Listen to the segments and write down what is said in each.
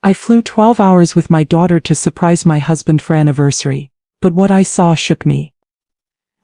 I flew 12 hours with my daughter to surprise my husband for anniversary, but what I saw shook me.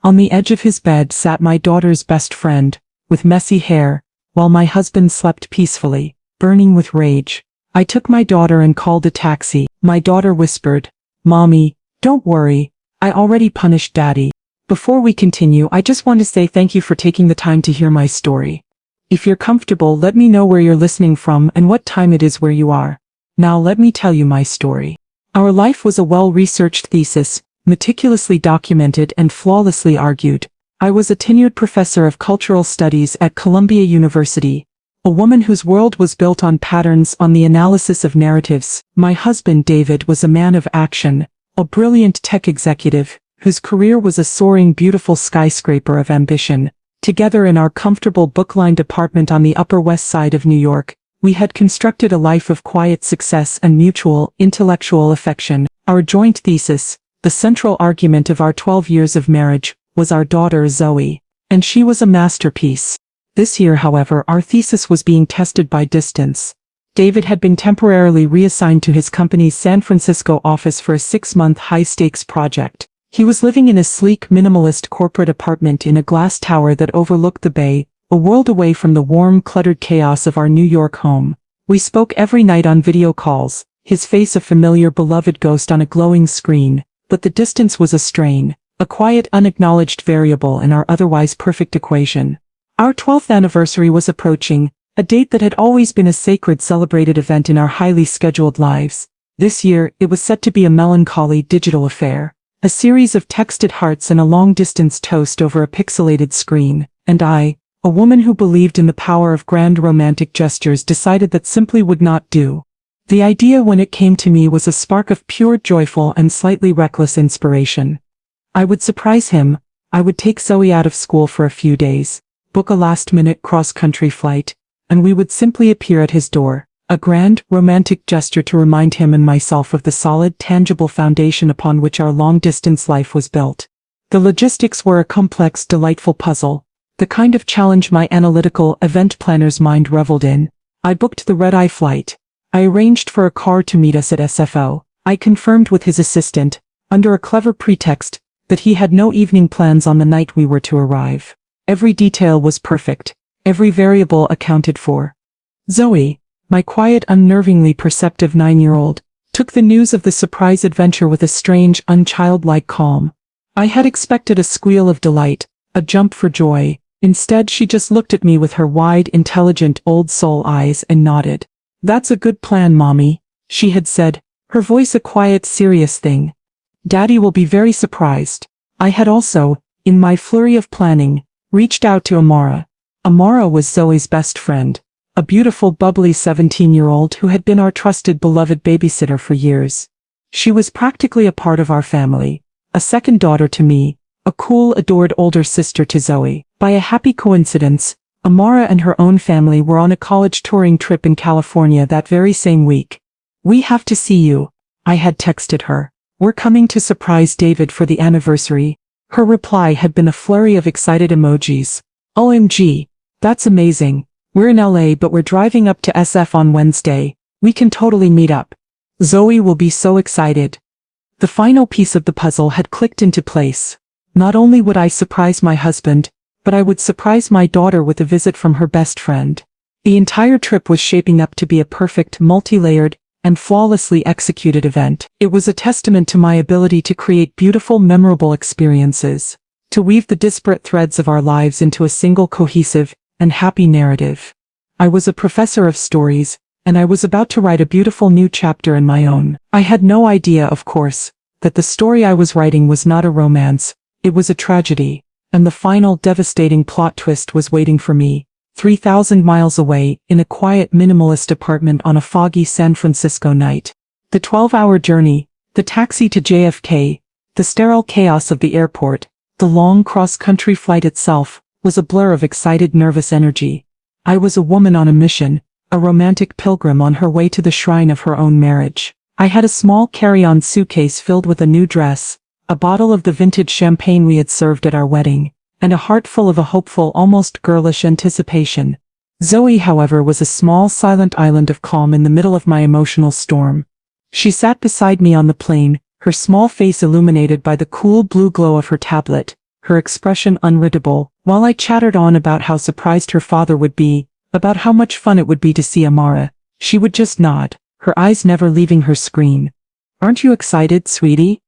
On the edge of his bed sat my daughter's best friend, with messy hair, while my husband slept peacefully, burning with rage. I took my daughter and called a taxi. My daughter whispered, "Mommy, don't worry, I already punished Daddy." Before we continue, I just want to say thank you for taking the time to hear my story. If you're comfortable, let me know where you're listening from and what time it is where you are. Now let me tell you my story. Our life was a well-researched thesis, meticulously documented and flawlessly argued. I was a tenured professor of cultural studies at Columbia University, a woman whose world was built on patterns, on the analysis of narratives. My husband David was a man of action, a brilliant tech executive, whose career was a soaring, beautiful skyscraper of ambition. Together in our comfortable book-lined apartment on the Upper West Side of New York, we had constructed a life of quiet success and mutual, intellectual affection. Our joint thesis, the central argument of our 12 years of marriage, was our daughter Zoe, and she was a masterpiece. This year, however, our thesis was being tested by distance. David had been temporarily reassigned to his company's San Francisco office for a 6-month high-stakes project. He was living in a sleek, minimalist corporate apartment in a glass tower that overlooked the bay, a world away from the warm, cluttered chaos of our New York home. We spoke every night on video calls, his face a familiar, beloved ghost on a glowing screen, but the distance was a strain, a quiet, unacknowledged variable in our otherwise perfect equation. Our 12th anniversary was approaching, a date that had always been a sacred, celebrated event in our highly scheduled lives. This year, it was set to be a melancholy digital affair, a series of texted hearts and a long-distance toast over a pixelated screen, and I, a woman who believed in the power of grand romantic gestures, decided that simply would not do. The idea, when it came to me, was a spark of pure, joyful and slightly reckless inspiration. I would surprise him. I would take Zoe out of school for a few days, book a last-minute cross-country flight, and we would simply appear at his door, a grand, romantic gesture to remind him and myself of the solid, tangible foundation upon which our long-distance life was built. The logistics were a complex, delightful puzzle, the kind of challenge my analytical, event planner's mind reveled in. I booked the red-eye flight. I arranged for a car to meet us at SFO. I confirmed with his assistant, under a clever pretext, that he had no evening plans on the night we were to arrive. Every detail was perfect, every variable accounted for. Zoe, my quiet, unnervingly perceptive 9-year-old, took the news of the surprise adventure with a strange, unchildlike calm. I had expected a squeal of delight, a jump for joy. Instead, she just looked at me with her wide, intelligent, old-soul eyes and nodded. "That's a good plan, Mommy," she had said, her voice a quiet, serious thing. "Daddy will be very surprised." I had also, in my flurry of planning, reached out to Amara. Amara was Zoe's best friend, a beautiful, bubbly 17-year-old who had been our trusted, beloved babysitter for years. She was practically a part of our family, a second daughter to me, a cool, adored older sister to Zoe. By a happy coincidence, Amara and her own family were on a college touring trip in California that very same week. "We have to see you," I had texted her. "We're coming to surprise David for the anniversary." Her reply had been a flurry of excited emojis. "OMG, that's amazing. We're in LA, but we're driving up to SF on Wednesday. We can totally meet up. Zoe will be so excited." The final piece of the puzzle had clicked into place. Not only would I surprise my husband, but I would surprise my daughter with a visit from her best friend. The entire trip was shaping up to be a perfect, multi-layered, and flawlessly executed event. It was a testament to my ability to create beautiful, memorable experiences, to weave the disparate threads of our lives into a single cohesive and happy narrative. I was a professor of stories, and I was about to write a beautiful new chapter in my own. I had no idea, of course, that the story I was writing was not a romance, it was a tragedy, and the final devastating plot twist was waiting for me, 3,000 miles away, in a quiet, minimalist apartment on a foggy San Francisco night. The 12-hour journey, the taxi to JFK, the sterile chaos of the airport, the long cross-country flight itself, was a blur of excited, nervous energy. I was a woman on a mission, a romantic pilgrim on her way to the shrine of her own marriage. I had a small carry-on suitcase filled with a new dress, a bottle of the vintage champagne we had served at our wedding, and a heart full of a hopeful, almost girlish anticipation. Zoe, however, was a small, silent island of calm in the middle of my emotional storm. She sat beside me on the plane, her small face illuminated by the cool blue glow of her tablet, her expression unreadable, while I chattered on about how surprised her father would be, about how much fun it would be to see Amara. She would just nod, her eyes never leaving her screen. "Aren't you excited, sweetie?"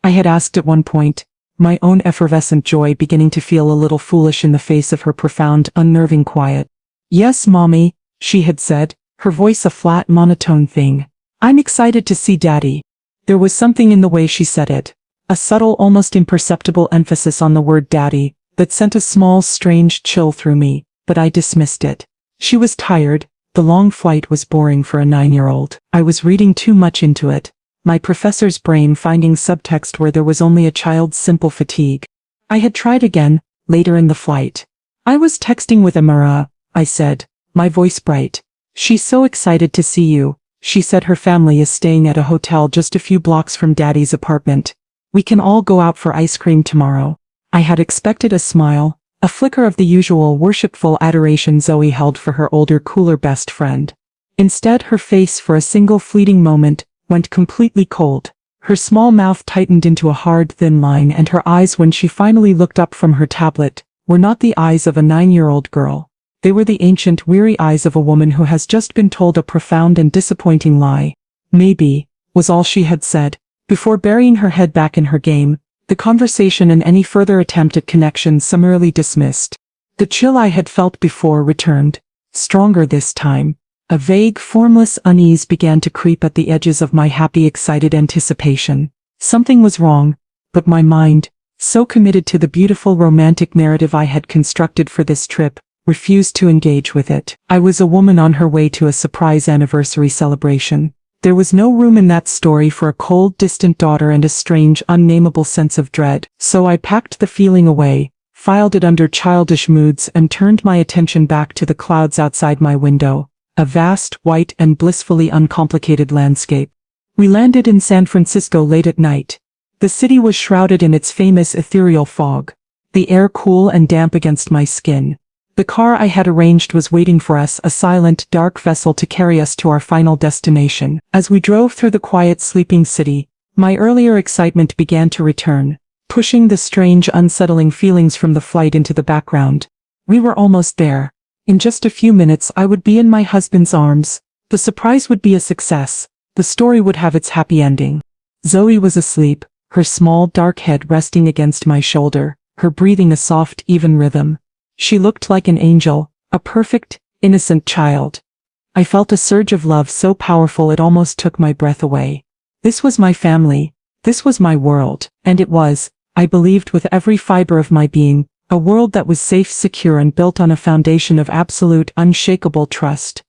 I had asked at one point, my own effervescent joy beginning to feel a little foolish in the face of her profound, unnerving quiet. "Yes, Mommy," she had said, her voice a flat, monotone thing. "I'm excited to see Daddy." There was something in the way she said it, a subtle, almost imperceptible emphasis on the word Daddy, that sent a small, strange chill through me, but I dismissed it. She was tired, the long flight was boring for a 9-year-old. I was reading too much into it, my professor's brain finding subtext where there was only a child's simple fatigue. I had tried again, later in the flight. "I was texting with Amara," I said, my voice bright. "She's so excited to see you. She said her family is staying at a hotel just a few blocks from Daddy's apartment. We can all go out for ice cream tomorrow." I had expected a smile, a flicker of the usual worshipful adoration Zoe held for her older, cooler best friend. Instead, her face for a single fleeting moment went completely cold. Her small mouth tightened into a hard, thin line, and her eyes, when she finally looked up from her tablet, were not the eyes of a 9-year-old girl. They were the ancient, weary eyes of a woman who has just been told a profound and disappointing lie. "Maybe," was all she had said, before burying her head back in her game, the conversation and any further attempt at connection summarily dismissed. The chill I had felt before returned, stronger this time. A vague, formless unease began to creep at the edges of my happy, excited anticipation. Something was wrong, but my mind, so committed to the beautiful romantic narrative I had constructed for this trip, refused to engage with it. I was a woman on her way to a surprise anniversary celebration. There was no room in that story for a cold, distant daughter and a strange, unnameable sense of dread. So I packed the feeling away, filed it under childish moods, and turned my attention back to the clouds outside my window, a vast, white, and blissfully uncomplicated landscape. We landed in San Francisco late at night. The city was shrouded in its famous ethereal fog, the air cool and damp against my skin. The car I had arranged was waiting for us, a silent, dark vessel to carry us to our final destination. As we drove through the quiet, sleeping city, my earlier excitement began to return, pushing the strange, unsettling feelings from the flight into the background. We were almost there. In just a few minutes I would be in my husband's arms. The surprise would be a success. The story would have its happy ending. Zoe was asleep, her small, dark head resting against my shoulder, her breathing a soft, even rhythm. She looked like an angel, a perfect, innocent child. I felt a surge of love so powerful it almost took my breath away. This was my family. This was my world. And it was, I believed with every fiber of my being, a world that was safe, secure, and built on a foundation of absolute, unshakable trust.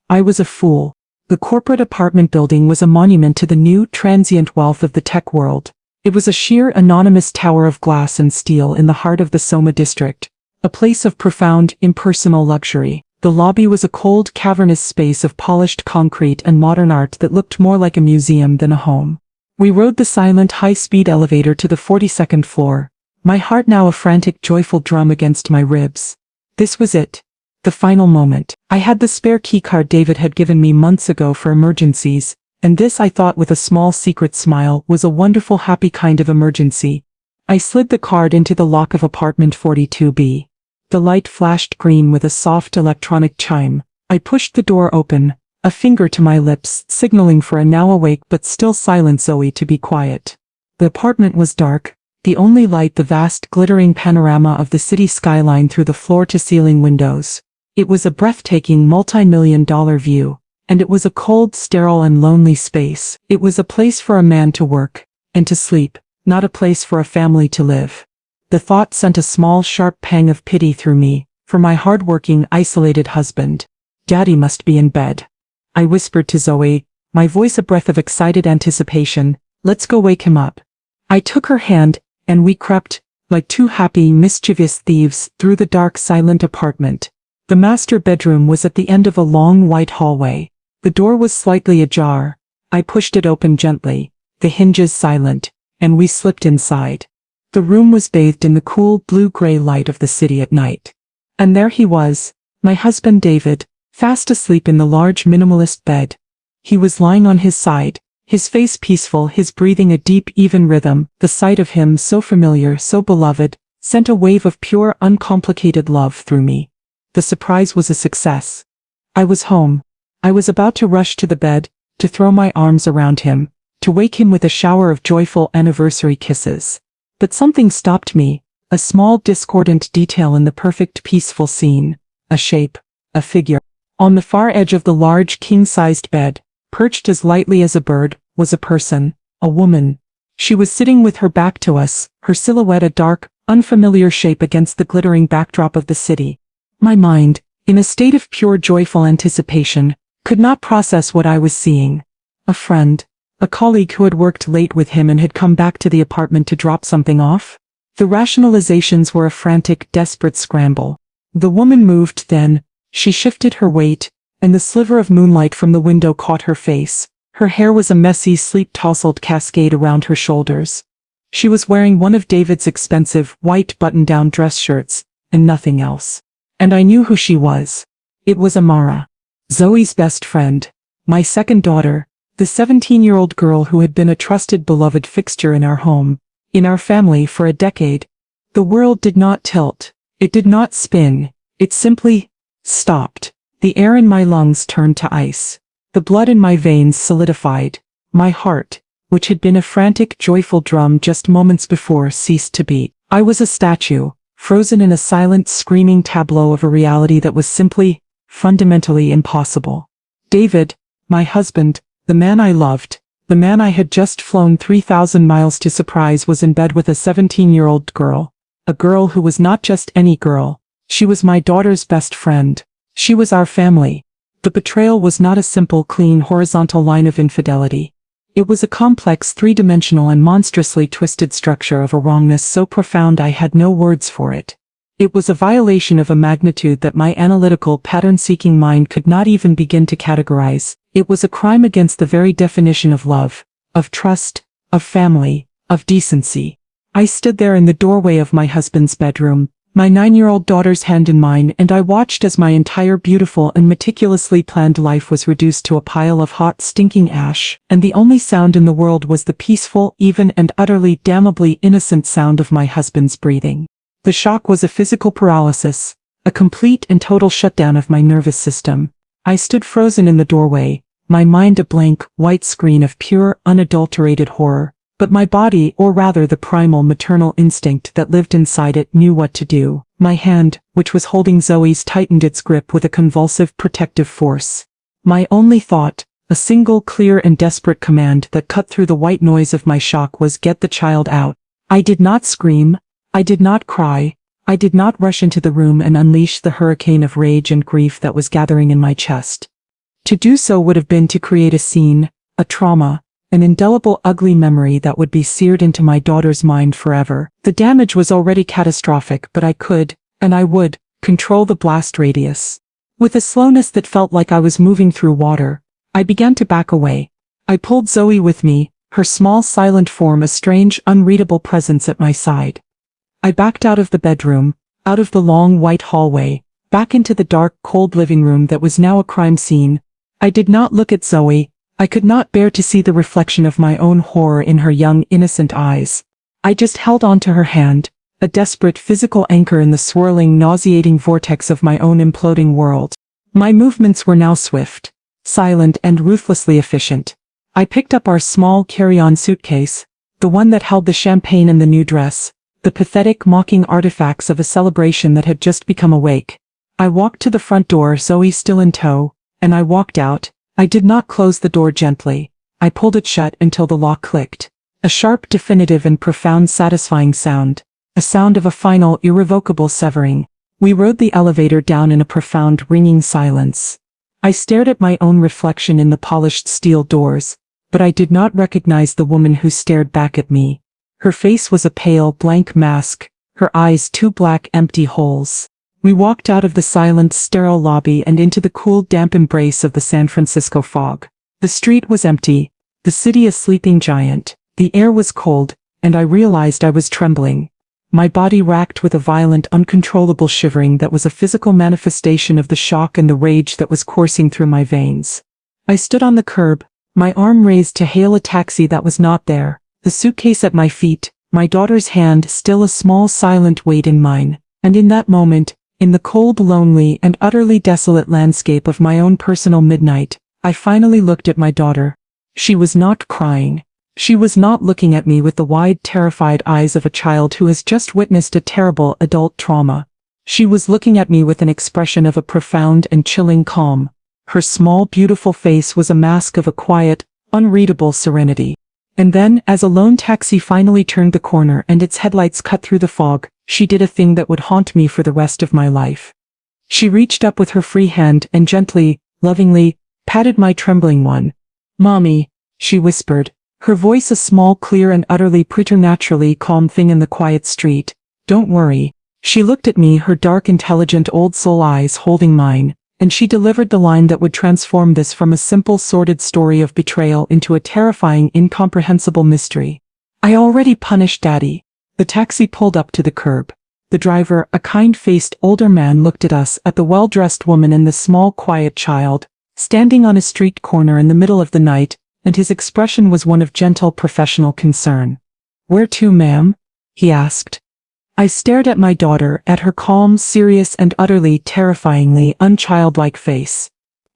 I was a fool. The corporate apartment building was a monument to the new, transient wealth of the tech world. It was a sheer, anonymous tower of glass and steel in the heart of the Soma district. A place of profound, impersonal luxury. The lobby was a cold, cavernous space of polished concrete and modern art that looked more like a museum than a home. We rode the silent, high-speed elevator to the 42nd floor, my heart now a frantic, joyful drum against my ribs. This was it. The final moment. I had the spare keycard David had given me months ago for emergencies, and this, I thought with a small secret smile, was a wonderful, happy kind of emergency. I slid the card into the lock of apartment 42B. The light flashed green with a soft electronic chime. I pushed the door open, a finger to my lips, signaling for a now awake but still silent Zoe to be quiet. The apartment was dark, the only light the vast, glittering panorama of the city skyline through the floor-to-ceiling windows. It was a breathtaking, multi-million-dollar view, and it was a cold, sterile, and lonely space. It was a place for a man to work and to sleep, not a place for a family to live. The thought sent a small, sharp pang of pity through me, for my hard-working, isolated husband. Daddy must be in bed. I whispered to Zoe, my voice a breath of excited anticipation, "Let's go wake him up." I took her hand, and we crept, like two happy, mischievous thieves, through the dark, silent apartment. The master bedroom was at the end of a long, white hallway. The door was slightly ajar. I pushed it open gently, the hinges silent, and we slipped inside. The room was bathed in the cool blue-gray light of the city at night. And there he was, My husband David, fast asleep in the large minimalist bed. He was lying on his side, his face peaceful, his breathing a deep, even rhythm. The sight of him, so familiar, so beloved, sent a wave of pure, uncomplicated love through me. The surprise was a success. I was home. I was about to rush to the bed, to throw my arms around him, to wake him with a shower of joyful anniversary kisses. But something stopped me, a small discordant detail in the perfect peaceful scene, a shape, a figure. On the far edge of the large king-sized bed, perched as lightly as a bird, was a person, a woman. She was sitting with her back to us, her silhouette a dark, unfamiliar shape against the glittering backdrop of the city. My mind, in a state of pure joyful anticipation, could not process what I was seeing. A friend, a colleague who had worked late with him and had come back to the apartment to drop something off? The rationalizations were a frantic, desperate scramble. The woman moved then, she shifted her weight, and the sliver of moonlight from the window caught her face. Her hair was a messy, sleep-tousled cascade around her shoulders. She was wearing one of David's expensive, white button-down dress shirts, and nothing else. And I knew who she was. It was Amara. Zoe's best friend. My second daughter, the 17-year-old girl who had been a trusted, beloved fixture in our home, in our family for a decade. The world did not tilt. It did not spin. It simply stopped. The air in my lungs turned to ice. The blood in my veins solidified. My heart, which had been a frantic, joyful drum just moments before, ceased to beat. I was a statue, frozen in a silent, screaming tableau of a reality that was simply, fundamentally impossible. David, my husband, the man I loved, the man I had just flown 3,000 miles to surprise, was in bed with a 17-year-old girl. A girl who was not just any girl. She was my daughter's best friend. She was our family. The betrayal was not a simple, clean, horizontal line of infidelity. It was a complex, three-dimensional and monstrously twisted structure of a wrongness so profound I had no words for it. It was a violation of a magnitude that my analytical, pattern-seeking mind could not even begin to categorize. It was a crime against the very definition of love, of trust, of family, of decency. I stood there in the doorway of my husband's bedroom, my 9-year-old daughter's hand in mine, and I watched as my entire beautiful and meticulously planned life was reduced to a pile of hot, stinking ash, and the only sound in the world was the peaceful, even and utterly damnably innocent sound of my husband's breathing. The shock was a physical paralysis, a complete and total shutdown of my nervous system. I stood frozen in the doorway, my mind a blank, white screen of pure, unadulterated horror, but my body, or rather the primal maternal instinct that lived inside it, knew what to do. My hand, which was holding Zoe's, tightened its grip with a convulsive, protective force. My only thought, a single clear and desperate command that cut through the white noise of my shock, was get the child out. I did not scream. I did not cry. I did not rush into the room and unleash the hurricane of rage and grief that was gathering in my chest. To do so would have been to create a scene, a trauma, an indelible, ugly memory that would be seared into my daughter's mind forever. The damage was already catastrophic, but I could, and I would, control the blast radius. With a slowness that felt like I was moving through water, I began to back away. I pulled Zoe with me, her small silent form a strange, unreadable presence at my side. I backed out of the bedroom, out of the long white hallway, back into the dark, cold living room that was now a crime scene. I did not look at Zoe. I could not bear to see the reflection of my own horror in her young, innocent eyes. I just held on to her hand, a desperate physical anchor in the swirling, nauseating vortex of my own imploding world. My movements were now swift, silent, and ruthlessly efficient. I picked up our small carry-on suitcase, the one that held the champagne and the new dress, the pathetic, mocking artifacts of a celebration that had just become awake. I walked to the front door, Zoe still in tow, and I walked out. I did not close the door gently. I pulled it shut until the lock clicked. A sharp, definitive and profound, satisfying sound. A sound of a final, irrevocable severing. We rode the elevator down in a profound, ringing silence. I stared at my own reflection in the polished steel doors, but I did not recognize the woman who stared back at me. Her face was a pale, blank mask, her eyes two black, empty holes. We walked out of the silent, sterile lobby and into the cool, damp embrace of the San Francisco fog. The street was empty, the city a sleeping giant, the air was cold, and I realized I was trembling. my body racked with a violent, uncontrollable shivering that was a physical manifestation of the shock and the rage that was coursing through my veins. I stood on the curb, my arm raised to hail a taxi that was not there, the suitcase at my feet, my daughter's hand still a small silent weight in mine, and in that moment, in the cold, lonely, and utterly desolate landscape of my own personal midnight, I finally looked at my daughter. She was not crying. She was not looking at me with the wide, terrified eyes of a child who has just witnessed a terrible adult trauma. She was looking at me with an expression of a profound and chilling calm. Her small, beautiful face was a mask of a quiet, unreadable serenity. And then, as a lone taxi finally turned the corner and its headlights cut through the fog, she did a thing that would haunt me for the rest of my life. She reached up with her free hand and gently, lovingly, patted my trembling one. "Mommy," she whispered, her voice a small, clear and utterly preternaturally calm thing in the quiet street. "Don't worry." She looked at me, her dark, intelligent old soul eyes holding mine, and she delivered the line that would transform this from a simple, sordid story of betrayal into a terrifying, incomprehensible mystery. "I already punished Daddy." The taxi pulled up to the curb. The driver, a kind-faced older man, looked at us, at the well-dressed woman and the small, quiet child, standing on a street corner in the middle of the night, and his expression was one of gentle professional concern. "Where to, ma'am?" he asked. I stared at my daughter, at her calm, serious and utterly, terrifyingly unchildlike face.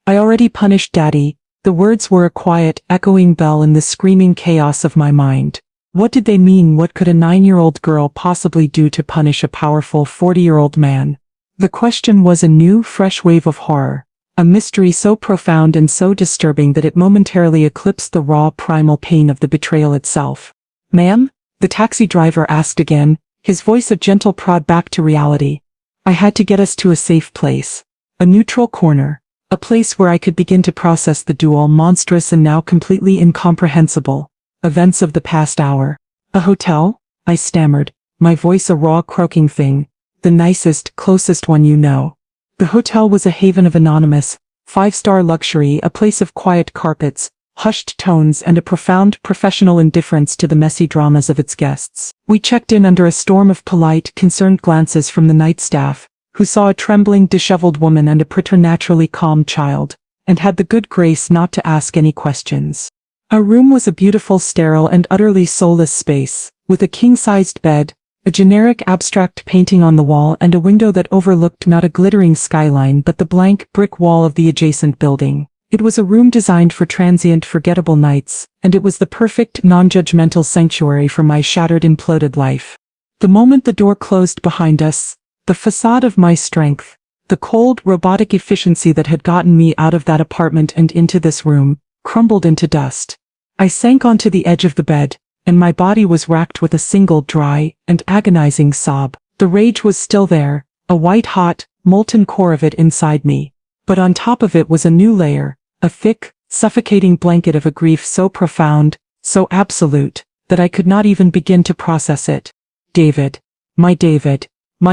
"I already punished Daddy." The words were a quiet, echoing bell in the screaming chaos of my mind. What did they mean? What could a 9-year-old girl possibly do to punish a powerful 40-year-old man? The question was a new, fresh wave of horror. A mystery so profound and so disturbing that it momentarily eclipsed the raw, primal pain of the betrayal itself. "Ma'am?" the taxi driver asked again, his voice a gentle prod back to reality. I had to get us to a safe place. A neutral corner. A place where I could begin to process the dual, monstrous and now completely incomprehensible events of the past hour. "A hotel?" I stammered, my voice a raw, croaking thing. "The nicest, closest one you know." The hotel was a haven of anonymous, 5-star luxury, a place of quiet carpets, hushed tones and a profound professional indifference to the messy dramas of its guests. We checked in under a storm of polite, concerned glances from the night staff, who saw a trembling, disheveled woman and a preternaturally calm child, and had the good grace not to ask any questions. Our room was a beautiful, sterile and utterly soulless space, with a king-sized bed, a generic abstract painting on the wall and a window that overlooked not a glittering skyline but the blank brick wall of the adjacent building. It was a room designed for transient, forgettable nights, and it was the perfect, non-judgmental sanctuary for my shattered, imploded life. The moment the door closed behind us, the facade of my strength, the cold, robotic efficiency that had gotten me out of that apartment and into this room, crumbled into dust. I sank onto the edge of the bed, and my body was racked with a single dry and agonizing sob. The rage was still there, a white-hot, molten core of it inside me. But on top of it was a new layer, a thick, suffocating blanket of a grief so profound, so absolute, that I could not even begin to process it. David, my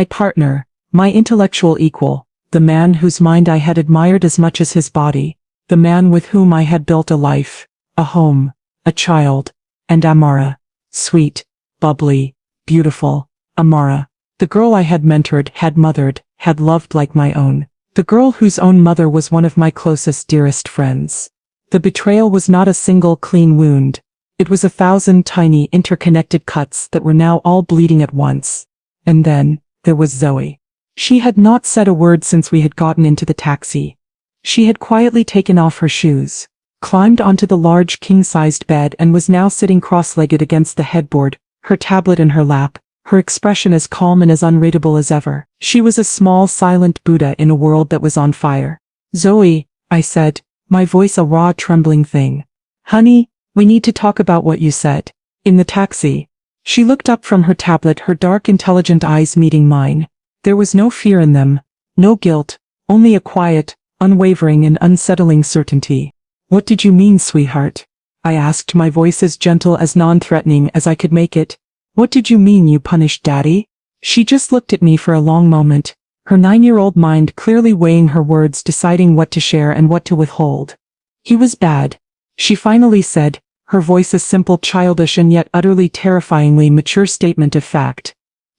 partner, my intellectual equal, the man whose mind I had admired as much as his body, the man with whom I had built a life, a home, a child, and Amara, sweet, bubbly, beautiful, Amara, the girl I had mentored, had mothered, had loved like my own, the girl whose own mother was one of my closest, dearest friends. The betrayal was not a single clean wound. It was 1,000 tiny, interconnected cuts that were now all bleeding at once. And then, there was Zoe. She had not said a word since we had gotten into the taxi. She had quietly taken off her shoes, climbed onto the large king-sized bed and was now sitting cross-legged against the headboard, her tablet in her lap, her expression as calm and as unreadable as ever. She was a small, silent Buddha in a world that was on fire. "Zoe," I said, my voice a raw, trembling thing. "Honey, we need to talk about what you said in the taxi." She looked up from her tablet, her dark, intelligent eyes meeting mine. There was no fear in them, no guilt, only a quiet, unwavering and unsettling certainty. "What did you mean, sweetheart?" I asked, my voice as gentle, as non-threatening as I could make it. "What did you mean you punished Daddy?" She just looked at me for a long moment, her 9-year-old mind clearly weighing her words, deciding what to share and what to withhold. "He was bad," she finally said, her voice a simple, childish and yet utterly terrifyingly mature statement of fact.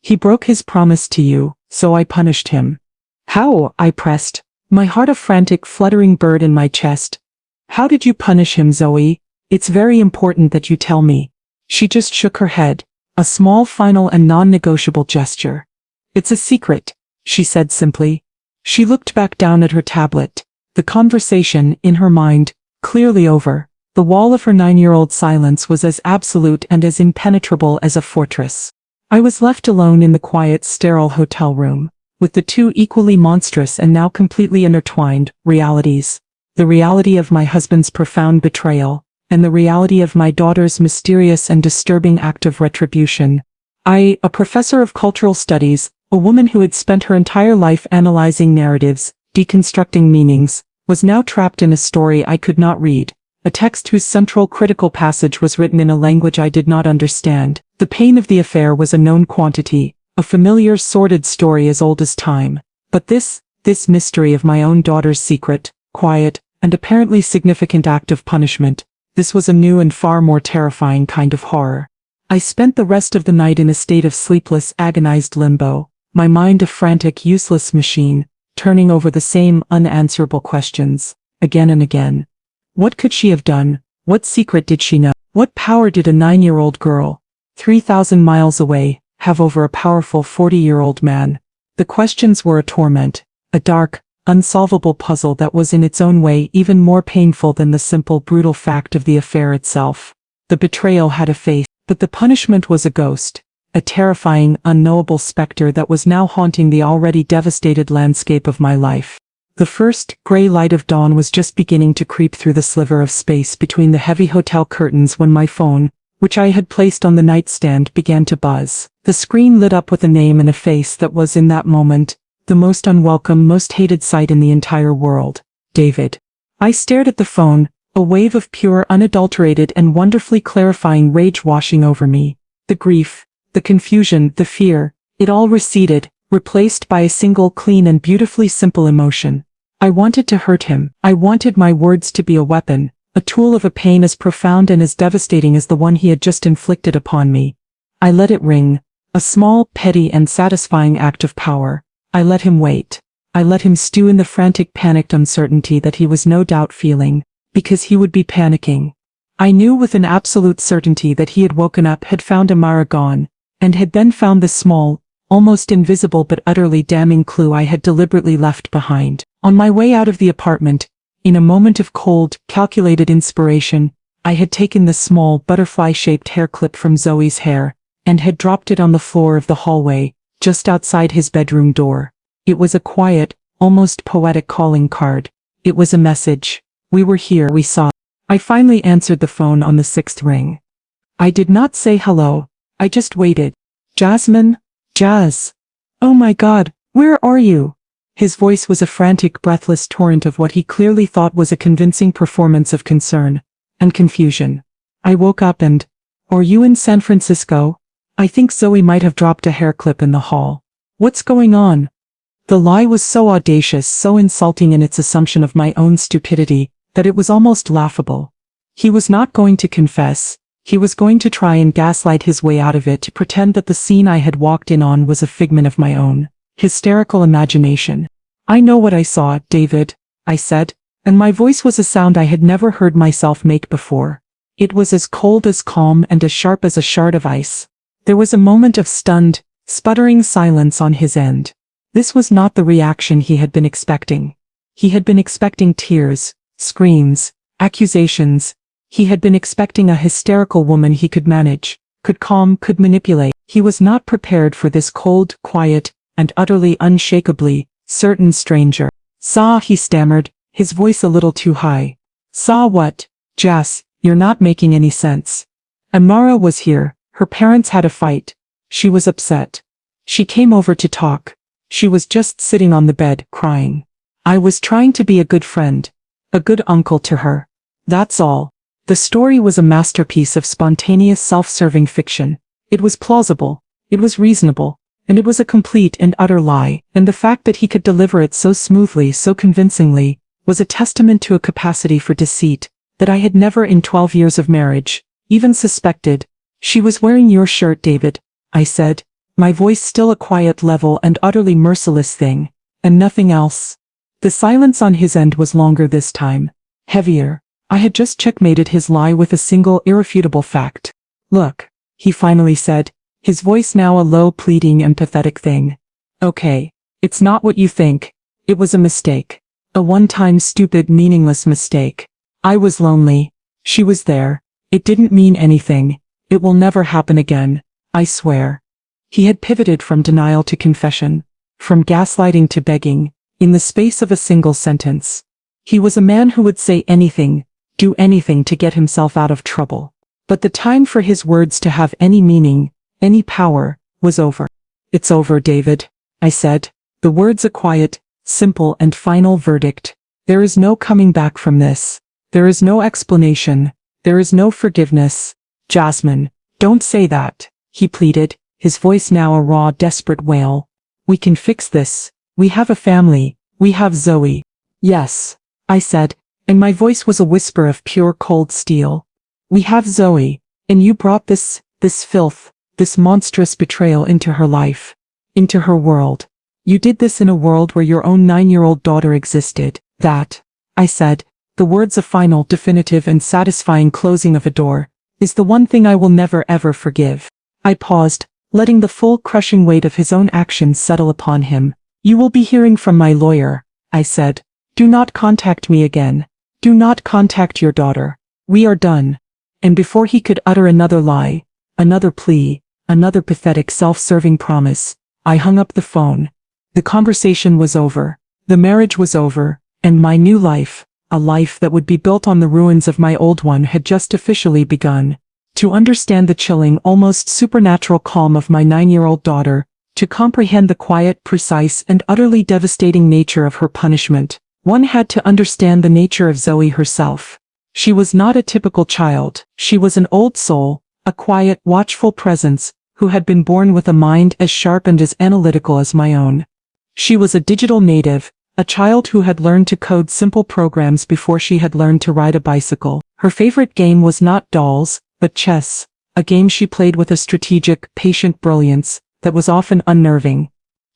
He broke his promise to you, so I punished him. How? I pressed, my heart a frantic fluttering bird in my chest. How did you punish him, Zoe? It's very important that you tell me. She just shook her head, a small final and non-negotiable gesture. It's a secret, she said simply. She looked back down at her tablet, the conversation, in her mind, clearly over. The wall of her 9-year-old silence was as absolute and as impenetrable as a fortress. I was left alone in the quiet, sterile hotel room, with the two equally monstrous and now completely intertwined realities. The reality of my husband's profound betrayal, and the reality of my daughter's mysterious and disturbing act of retribution. I, a professor of cultural studies, a woman who had spent her entire life analyzing narratives, deconstructing meanings, was now trapped in a story I could not read, a text whose central critical passage was written in a language I did not understand. The pain of the affair was a known quantity, a familiar sordid story as old as time. But this mystery of my own daughter's secret, quiet, and apparently significant act of punishment, this was a new and far more terrifying kind of horror. I spent the rest of the night in a state of sleepless, agonized limbo, my mind a frantic, useless machine, turning over the same unanswerable questions, again and again. What could she have done? What secret did she know? What power did a 9-year-old girl, 3,000 miles away, have over a powerful 40-year-old man? The questions were a torment, a dark, unsolvable puzzle that was in its own way even more painful than the simple, brutal fact of the affair itself. The betrayal had a face, but the punishment was a ghost, a terrifying, unknowable specter that was now haunting the already devastated landscape of my life. The first, gray light of dawn was just beginning to creep through the sliver of space between the heavy hotel curtains when my phone, which I had placed on the nightstand, began to buzz. The screen lit up with a name and a face that was, in that moment, the most unwelcome, most hated sight in the entire world. David. I stared at the phone, a wave of pure, unadulterated and wonderfully clarifying rage washing over me. The grief, the confusion, the fear, it all receded, replaced by a single clean and beautifully simple emotion. I wanted to hurt him. I wanted my words to be a weapon, a tool of a pain as profound and as devastating as the one he had just inflicted upon me. I let it ring, a small, petty and satisfying act of power. I let him wait. I let him stew in the frantic, panicked uncertainty that he was no doubt feeling, because he would be panicking. I knew with an absolute certainty that he had woken up, had found Amara gone, and had then found the small, almost invisible but utterly damning clue I had deliberately left behind. On my way out of the apartment, in a moment of cold, calculated inspiration, I had taken the small, butterfly-shaped hair clip from Zoe's hair, and had dropped it on the floor of the hallway, just outside his bedroom door. It was a quiet, almost poetic calling card. It was a message. We were here, we saw. I finally answered the phone on the 6th ring. I did not say hello, I just waited. Jasmine? Jazz. Oh my God, where are you? His voice was a frantic, breathless torrent of what he clearly thought was a convincing performance of concern and confusion. I woke up and, are you in San Francisco? I think Zoe might have dropped a hair clip in the hall. What's going on? The lie was so audacious, so insulting in its assumption of my own stupidity, that it was almost laughable. He was not going to confess. He was going to try and gaslight his way out of it, to pretend that the scene I had walked in on was a figment of my own hysterical imagination. I know what I saw, David, I said, and my voice was a sound I had never heard myself make before. It was as cold, as calm, and as sharp as a shard of ice. There was a moment of stunned, sputtering silence on his end. This was not the reaction he had been expecting. He had been expecting tears, screams, accusations. He had been expecting a hysterical woman he could manage, could calm, could manipulate. He was not prepared for this cold, quiet, and utterly unshakably certain stranger. Saw, he stammered, his voice a little too high. Saw what? Jess, you're not making any sense. Amara was here. Her parents had a fight. She was upset. She came over to talk. She was just sitting on the bed, crying. I was trying to be a good friend, a good uncle to her. That's all. The story was a masterpiece of spontaneous, self-serving fiction. It was plausible. It was reasonable. And it was a complete and utter lie, and the fact that he could deliver it so smoothly, so convincingly, was a testament to a capacity for deceit that I had never in 12 years of marriage even suspected. She was wearing your shirt, David, I said, My voice still a quiet, level and utterly merciless thing, and nothing else. The silence on his end was longer this time, heavier. I had just checkmated his lie with a single irrefutable fact. Look, he finally said, his voice now a low, pleading and pathetic thing. Okay, it's not what you think. It was a mistake. A one-time stupid, meaningless mistake. I was lonely. She was there. It didn't mean anything. It will never happen again. I swear. He had pivoted from denial to confession, from gaslighting to begging, in the space of a single sentence. He was a man who would say anything, do anything to get himself out of trouble. But the time for his words to have any meaning, any power, was over. It's over, David, I said, the words a quiet, simple and final verdict. There is no coming back from this. There is no explanation. There is no forgiveness. Jasmine, don't say that, he pleaded, his voice now a raw, desperate wail. We can fix this. We have a family. We have Zoe. Yes, I said, and my voice was a whisper of pure cold steel. We have Zoe, and you brought this filth, this monstrous betrayal into her life, into her world. You did this in a world where your own 9-year-old daughter existed. That, I said, the words a final, definitive and satisfying closing of a door, is the one thing I will never ever forgive. I paused, letting the full crushing weight of his own actions settle upon him. You will be hearing from my lawyer, I said. Do not contact me again. Do not contact your daughter. We are done. And before he could utter another lie, another plea, another pathetic self-serving promise, I hung up the phone. The conversation was over. The marriage was over, and my new life, a life that would be built on the ruins of my old one, had just officially begun. To understand the chilling, almost supernatural calm of my 9-year-old daughter, to comprehend the quiet, precise and utterly devastating nature of her punishment, one had to understand the nature of Zoe herself. She was not a typical child. She was an old soul, a quiet, watchful presence, who had been born with a mind as sharp and as analytical as my own. She was a digital native, a child who had learned to code simple programs before she had learned to ride a bicycle. Her favorite game was not dolls, but chess, a game she played with a strategic, patient brilliance that was often unnerving.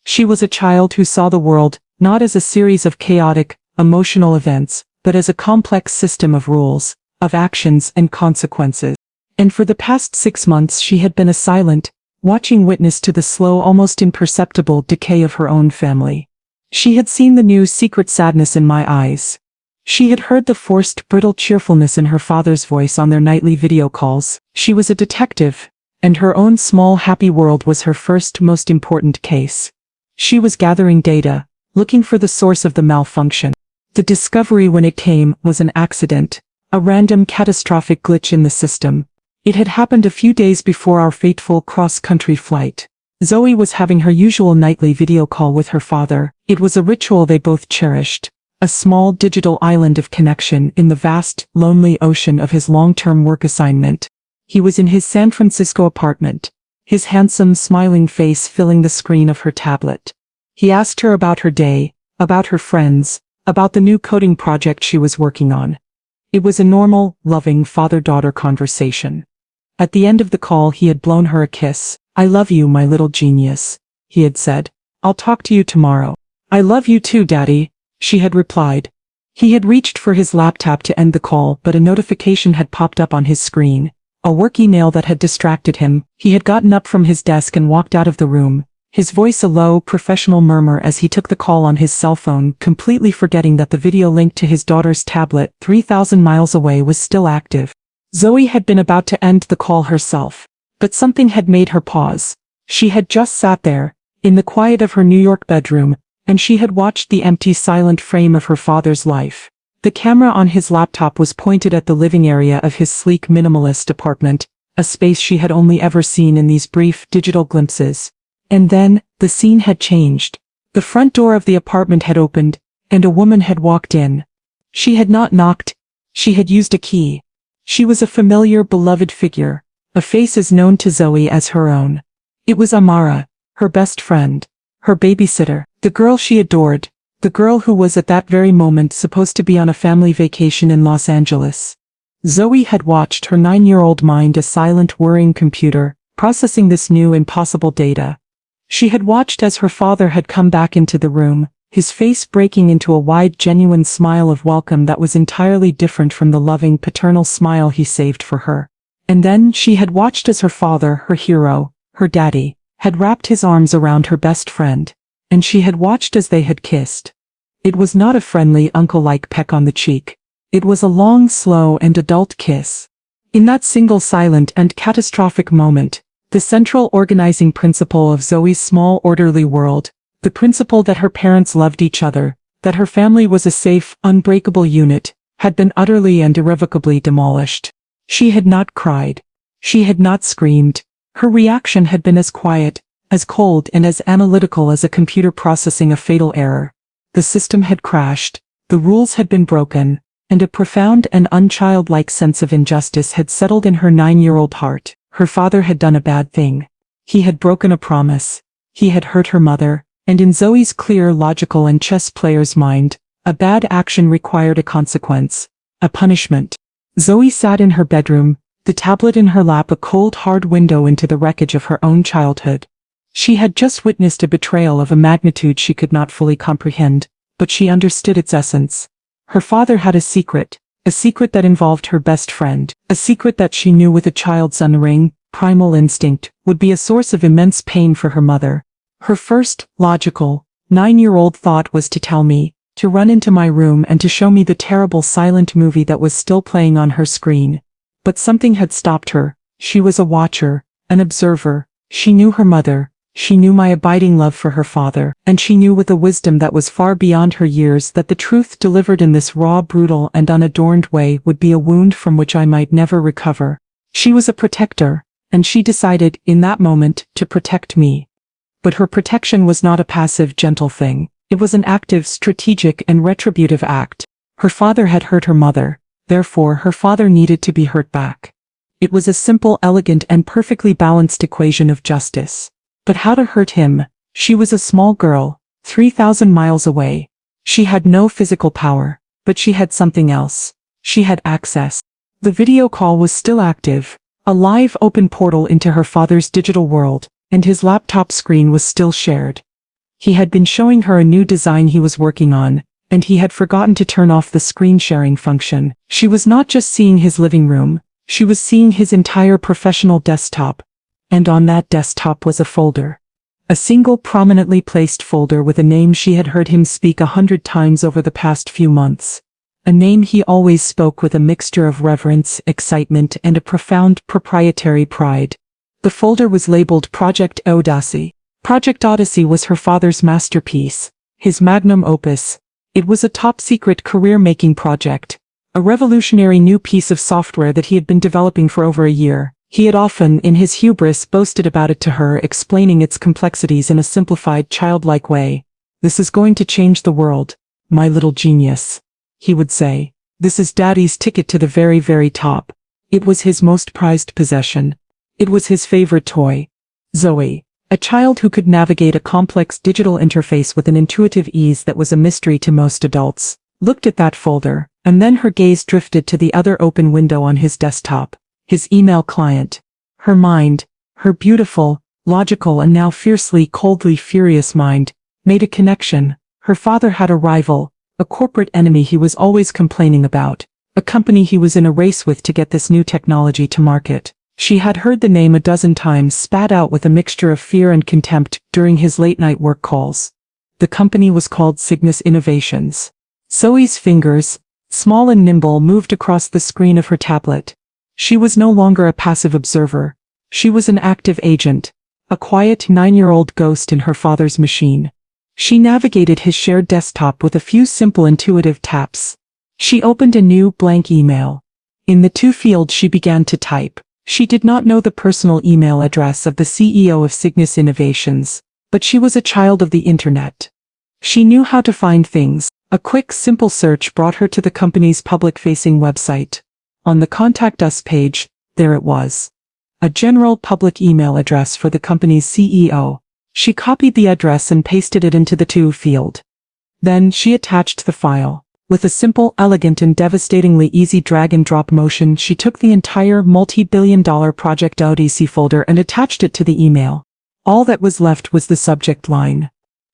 She was a child who saw the world not as a series of chaotic, emotional events, but as a complex system of rules, of actions and consequences. And for the past 6 months she had been a silent, watching witness to the slow, almost imperceptible decay of her own family. She had seen the new secret sadness in my eyes. She had heard the forced, brittle cheerfulness in her father's voice on their nightly video calls. She was a detective, and her own small, happy world was her first, most important case. She was gathering data, looking for the source of the malfunction. The discovery, when it came, was an accident, a random, catastrophic glitch in the system. It had happened a few days before our fateful cross-country flight. Zoe was having her usual nightly video call with her father. It was a ritual they both cherished, a small digital island of connection in the vast, lonely ocean of his long-term work assignment. He was in his San Francisco apartment, his handsome, smiling face filling the screen of her tablet. He asked her about her day, about her friends, about the new coding project she was working on. It was a normal, loving father-daughter conversation. At the end of the call he had blown her a kiss. I love you, my little genius, he had said. I'll talk to you tomorrow. I love you too, Daddy, she had replied. He had reached for his laptop to end the call, but a notification had popped up on his screen. A work email that had distracted him. He had gotten up from his desk and walked out of the room, his voice a low, professional murmur as he took the call on his cell phone, completely forgetting that the video link to his daughter's tablet 3,000 miles away was still active. Zoe had been about to end the call herself, but something had made her pause. She had just sat there, in the quiet of her New York bedroom, and she had watched the empty, silent frame of her father's life. The camera on his laptop was pointed at the living area of his sleek, minimalist apartment, a space she had only ever seen in these brief, digital glimpses. And then, the scene had changed. The front door of the apartment had opened, and a woman had walked in. She had not knocked. She had used a key. She was a familiar, beloved figure, a face as known to Zoe as her own. It was Amara, her best friend, her babysitter, the girl she adored, the girl who was at that very moment supposed to be on a family vacation in Los Angeles. Zoe had watched her 9-year-old mind, a silent, whirring computer, processing this new, impossible data. She had watched as her father had come back into the room, his face breaking into a wide, genuine smile of welcome that was entirely different from the loving, paternal smile he saved for her. And then she had watched as her father, her hero, her daddy, had wrapped his arms around her best friend, and she had watched as they had kissed. It was not a friendly, uncle-like peck on the cheek. It was a long, slow, and adult kiss. In that single silent and catastrophic moment, the central organizing principle of Zoe's small, orderly world, the principle that her parents loved each other, that her family was a safe, unbreakable unit, had been utterly and irrevocably demolished. She had not cried. She had not screamed. Her reaction had been as quiet, as cold, and as analytical as a computer processing a fatal error. The system had crashed, the rules had been broken, and a profound and unchildlike sense of injustice had settled in her 9-year-old heart. Her father had done a bad thing. He had broken a promise. He had hurt her mother, and in Zoe's clear, logical and chess player's mind, a bad action required a consequence, a punishment. Zoe sat in her bedroom, the tablet in her lap, a cold, hard window into the wreckage of her own childhood. She had just witnessed a betrayal of a magnitude she could not fully comprehend, but she understood its essence. Her father had a secret that involved her best friend, a secret that she knew with a child's unerring, primal instinct, would be a source of immense pain for her mother. Her first, logical, 9-year-old thought was to tell me, to run into my room and to show me the terrible silent movie that was still playing on her screen. But something had stopped her. She was a watcher, an observer. She knew her mother. She knew my abiding love for her father, and she knew with a wisdom that was far beyond her years that the truth delivered in this raw, brutal, and unadorned way would be a wound from which I might never recover. She was a protector, and she decided, in that moment, to protect me. But her protection was not a passive, gentle thing. It was an active, strategic, and retributive act. Her father had hurt her mother, therefore her father needed to be hurt back. It was a simple, elegant, and perfectly balanced equation of justice. But how to hurt him? She was a small girl, 3,000 miles away. She had no physical power, but she had something else. She had access. The video call was still active, a live open portal into her father's digital world, and his laptop screen was still shared. He had been showing her a new design he was working on, and he had forgotten to turn off the screen sharing function. She was not just seeing his living room, she was seeing his entire professional desktop. And on that desktop was a folder. A single prominently placed folder with a name she had heard him speak 100 times over the past few months. A name he always spoke with a mixture of reverence, excitement, and a profound proprietary pride. The folder was labeled Project Odyssey. Project Odyssey was her father's masterpiece, his magnum opus. It was a top-secret career-making project, a revolutionary new piece of software that he had been developing for over a year. He had often, in his hubris, boasted about it to her, explaining its complexities in a simplified, childlike way. "This is going to change the world, my little genius," he would say. "This is Daddy's ticket to the very, very top." It was his most prized possession. It was his favorite toy. Zoe, a child who could navigate a complex digital interface with an intuitive ease that was a mystery to most adults, looked at that folder, and then her gaze drifted to the other open window on his desktop. His email client. Her mind, her beautiful, logical and now fiercely, coldly furious mind, made a connection. Her father had a rival, a corporate enemy he was always complaining about, a company he was in a race with to get this new technology to market. She had heard the name a dozen times spat out with a mixture of fear and contempt during his late-night work calls. The company was called Cygnus Innovations. Zoe's fingers, small and nimble, moved across the screen of her tablet. She was no longer a passive observer. She was an active agent, a quiet 9-year-old ghost in her father's machine. She navigated his shared desktop with a few simple intuitive taps. She opened a new, blank email. In the to field she began to type. She did not know the personal email address of the CEO of Cygnus Innovations, but she was a child of the internet. She knew how to find things. A quick, simple search brought her to the company's public-facing website. On the Contact Us page, there it was. A general public email address for the company's CEO. She copied the address and pasted it into the to field. Then she attached the file. With a simple, elegant and devastatingly easy drag-and-drop motion, she took the entire multi-billion-dollar Project Odyssey folder and attached it to the email. All that was left was the subject line.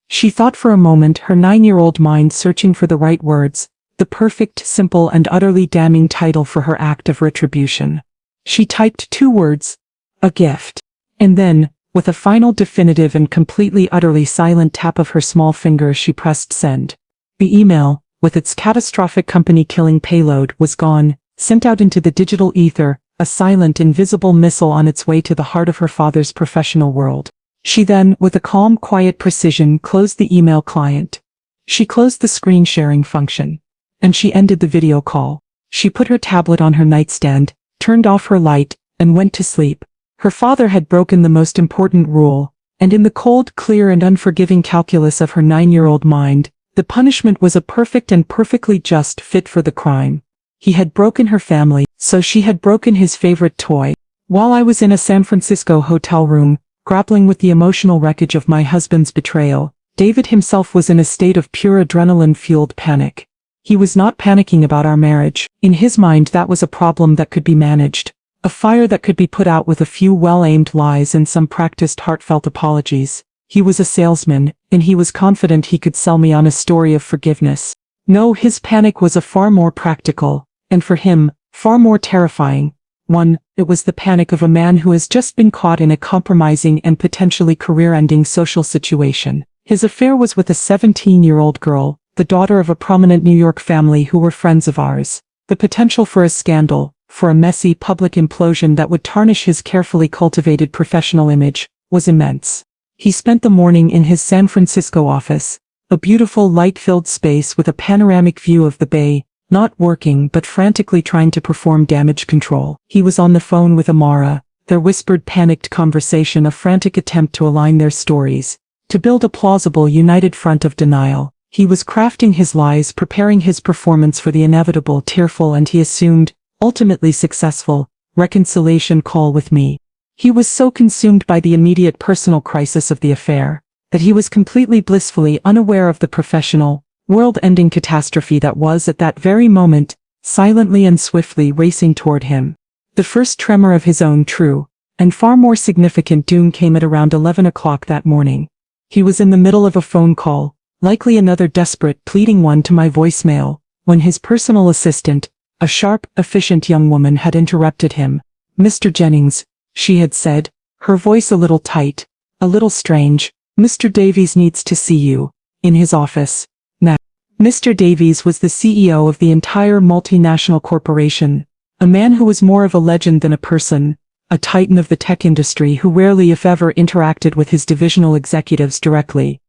She thought for a moment, her 9-year-old mind searching for the right words, the perfect, simple and utterly damning title for her act of retribution. She typed 2 words, a gift. And then, with a final definitive and completely utterly silent tap of her small finger, she pressed send. The email, with its catastrophic company-killing payload, was gone, sent out into the digital ether, a silent, invisible missile on its way to the heart of her father's professional world. She then, with a calm, quiet precision, closed the email client. She closed the screen sharing function. And she ended the video call. She put her tablet on her nightstand, turned off her light, and went to sleep. Her father had broken the most important rule, and in the cold, clear and unforgiving calculus of her 9-year-old mind, the punishment was a perfect and perfectly just fit for the crime. He had broken her family, so she had broken his favorite toy. While I was in a San Francisco hotel room, grappling with the emotional wreckage of my husband's betrayal, David himself was in a state of pure adrenaline-fueled panic. He was not panicking about our marriage. In his mind, that was a problem that could be managed. A fire that could be put out with a few well-aimed lies and some practiced heartfelt apologies. He was a salesman, and he was confident he could sell me on a story of forgiveness. No, his panic was a far more practical, and for him, far more terrifying one. It was the panic of a man who has just been caught in a compromising and potentially career-ending social situation. His affair was with a 17-year-old girl, the daughter of a prominent New York family who were friends of ours. The potential for a scandal, for a messy public implosion that would tarnish his carefully cultivated professional image, was immense. He spent the morning in his San Francisco office, a beautiful light-filled space with a panoramic view of the bay, not working but frantically trying to perform damage control. He was on the phone with Amara, their whispered panicked conversation a frantic attempt to align their stories, to build a plausible united front of denial. He was crafting his lies, preparing his performance for the inevitable, tearful and he assumed, ultimately successful, reconciliation call with me. He was so consumed by the immediate personal crisis of the affair, that he was completely blissfully unaware of the professional, world-ending catastrophe that was at that very moment, silently and swiftly racing toward him. The first tremor of his own true, and far more significant doom came at around 11 o'clock that morning. He was in the middle of a phone call, likely another desperate, pleading one to my voicemail, when his personal assistant, a sharp, efficient young woman, had interrupted him. "Mr. Jennings," she had said, her voice a little tight, a little strange, "Mr. Davies needs to see you, in his office, now." Mr. Davies was the CEO of the entire multinational corporation, a man who was more of a legend than a person, a titan of the tech industry who rarely if ever interacted with his divisional executives directly.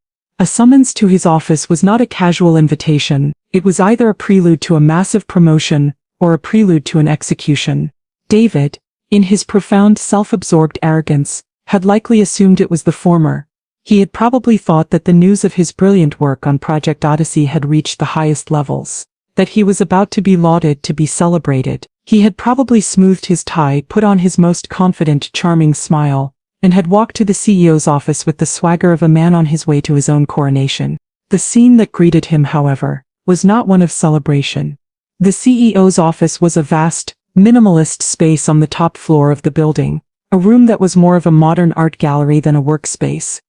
A summons to his office was not a casual invitation, it was either a prelude to a massive promotion, or a prelude to an execution. David, in his profound self-absorbed arrogance, had likely assumed it was the former. He had probably thought that the news of his brilliant work on Project Odyssey had reached the highest levels, that he was about to be lauded, to be celebrated. He had probably smoothed his tie, put on his most confident, charming smile, and had walked to the CEO's office with the swagger of a man on his way to his own coronation. The scene that greeted him, however, was not one of celebration. The CEO's office was a vast, minimalist space on the top floor of the building, a room that was more of a modern art gallery than a workspace.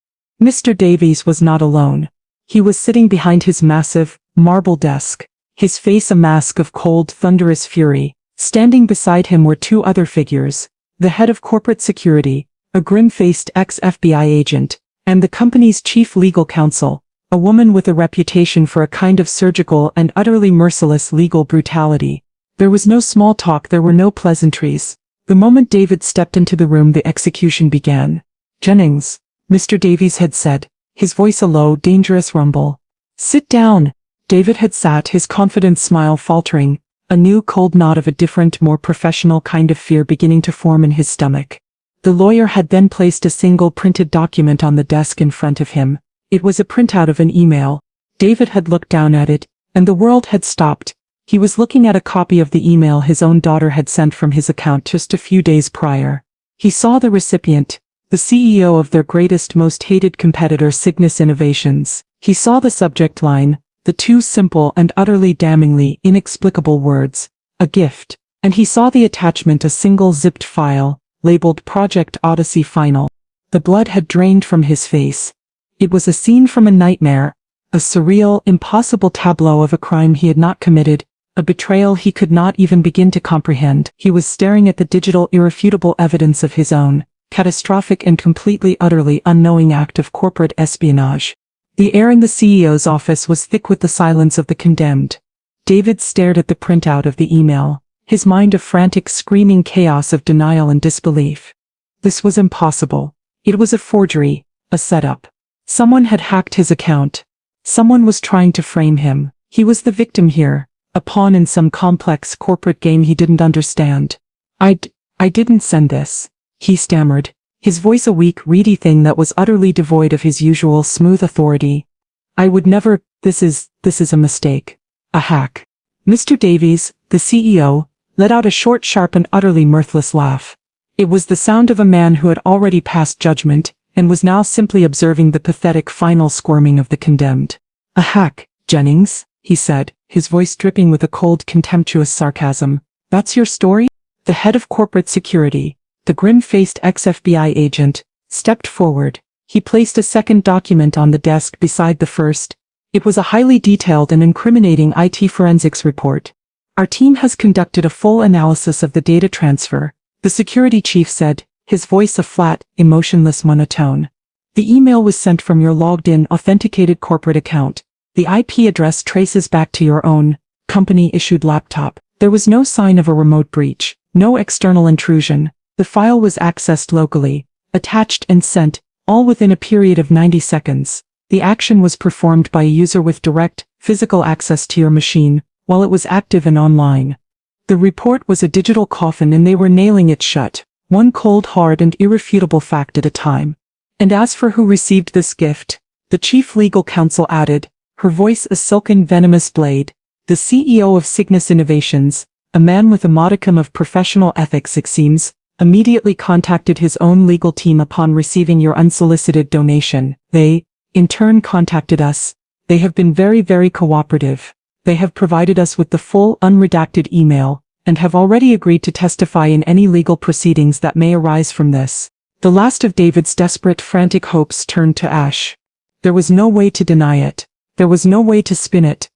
Mr. Davies was not alone. He was sitting behind his massive, marble desk, his face a mask of cold, thunderous fury. Standing beside him were 2 other figures, the head of corporate security, a grim-faced ex-FBI agent, and the company's chief legal counsel, a woman with a reputation for a kind of surgical and utterly merciless legal brutality. There was no small talk, there were no pleasantries. The moment David stepped into the room, the execution began. "Jennings," Mr. Davies had said, his voice a low, dangerous rumble. "Sit down." David had sat, his confident smile faltering, a new cold knot of a different, more professional kind of fear beginning to form in his stomach. The lawyer had then placed a single printed document on the desk in front of him. It was a printout of an email. David had looked down at it, and the world had stopped. He was looking at a copy of the email his own daughter had sent from his account just a few days prior. He saw the recipient, the CEO of their greatest, most hated competitor, Cygnus Innovations. He saw the subject line, the 2 simple and utterly damningly inexplicable words, "a gift," and he saw the attachment, a single zipped file, labeled Project Odyssey Final. The blood had drained from his face. It was a scene from a nightmare, a surreal, impossible tableau of a crime he had not committed, a betrayal he could not even begin to comprehend. He was staring at the digital, irrefutable evidence of his own catastrophic and completely utterly unknowing act of corporate espionage. The air in the CEO's office was thick with the silence of the condemned. David stared at the printout of the email, his mind a frantic screaming chaos of denial and disbelief. This was impossible. It was a forgery, a setup. Someone had hacked his account. Someone was trying to frame him. He was the victim here, a pawn in some complex corporate game he didn't understand. I didn't send this, he stammered, his voice a weak, reedy thing that was utterly devoid of his usual smooth authority. I would never, this is a mistake. A hack. Mr. Davies, the CEO, let out a short, sharp and utterly mirthless laugh. It was the sound of a man who had already passed judgment, and was now simply observing the pathetic final squirming of the condemned. A hack, Jennings, he said, his voice dripping with a cold, contemptuous sarcasm. That's your story? The head of corporate security, the grim-faced ex-FBI agent, stepped forward. He placed a second document on the desk beside the first. It was a highly detailed and incriminating IT forensics report. Our team has conducted a full analysis of the data transfer, the security chief said, his voice a flat, emotionless monotone. The email was sent from your logged-in, authenticated corporate account. The IP address traces back to your own, company-issued laptop. There was no sign of a remote breach, no external intrusion. The file was accessed locally, attached and sent, all within a period of 90 seconds. The action was performed by a user with direct, physical access to your machine, while it was active and online. The report was a digital coffin and they were nailing it shut, one cold, hard and irrefutable fact at a time. And as for who received this gift, the chief legal counsel added, her voice a silken, venomous blade, the CEO of Cygnus Innovations, a man with a modicum of professional ethics it seems, immediately contacted his own legal team upon receiving your unsolicited donation. They, in turn, contacted us. They have been very, very cooperative. They have provided us with the full, unredacted email, and have already agreed to testify in any legal proceedings that may arise from this. The last of David's desperate, frantic hopes turned to ash. There was no way to deny it. There was no way to spin it.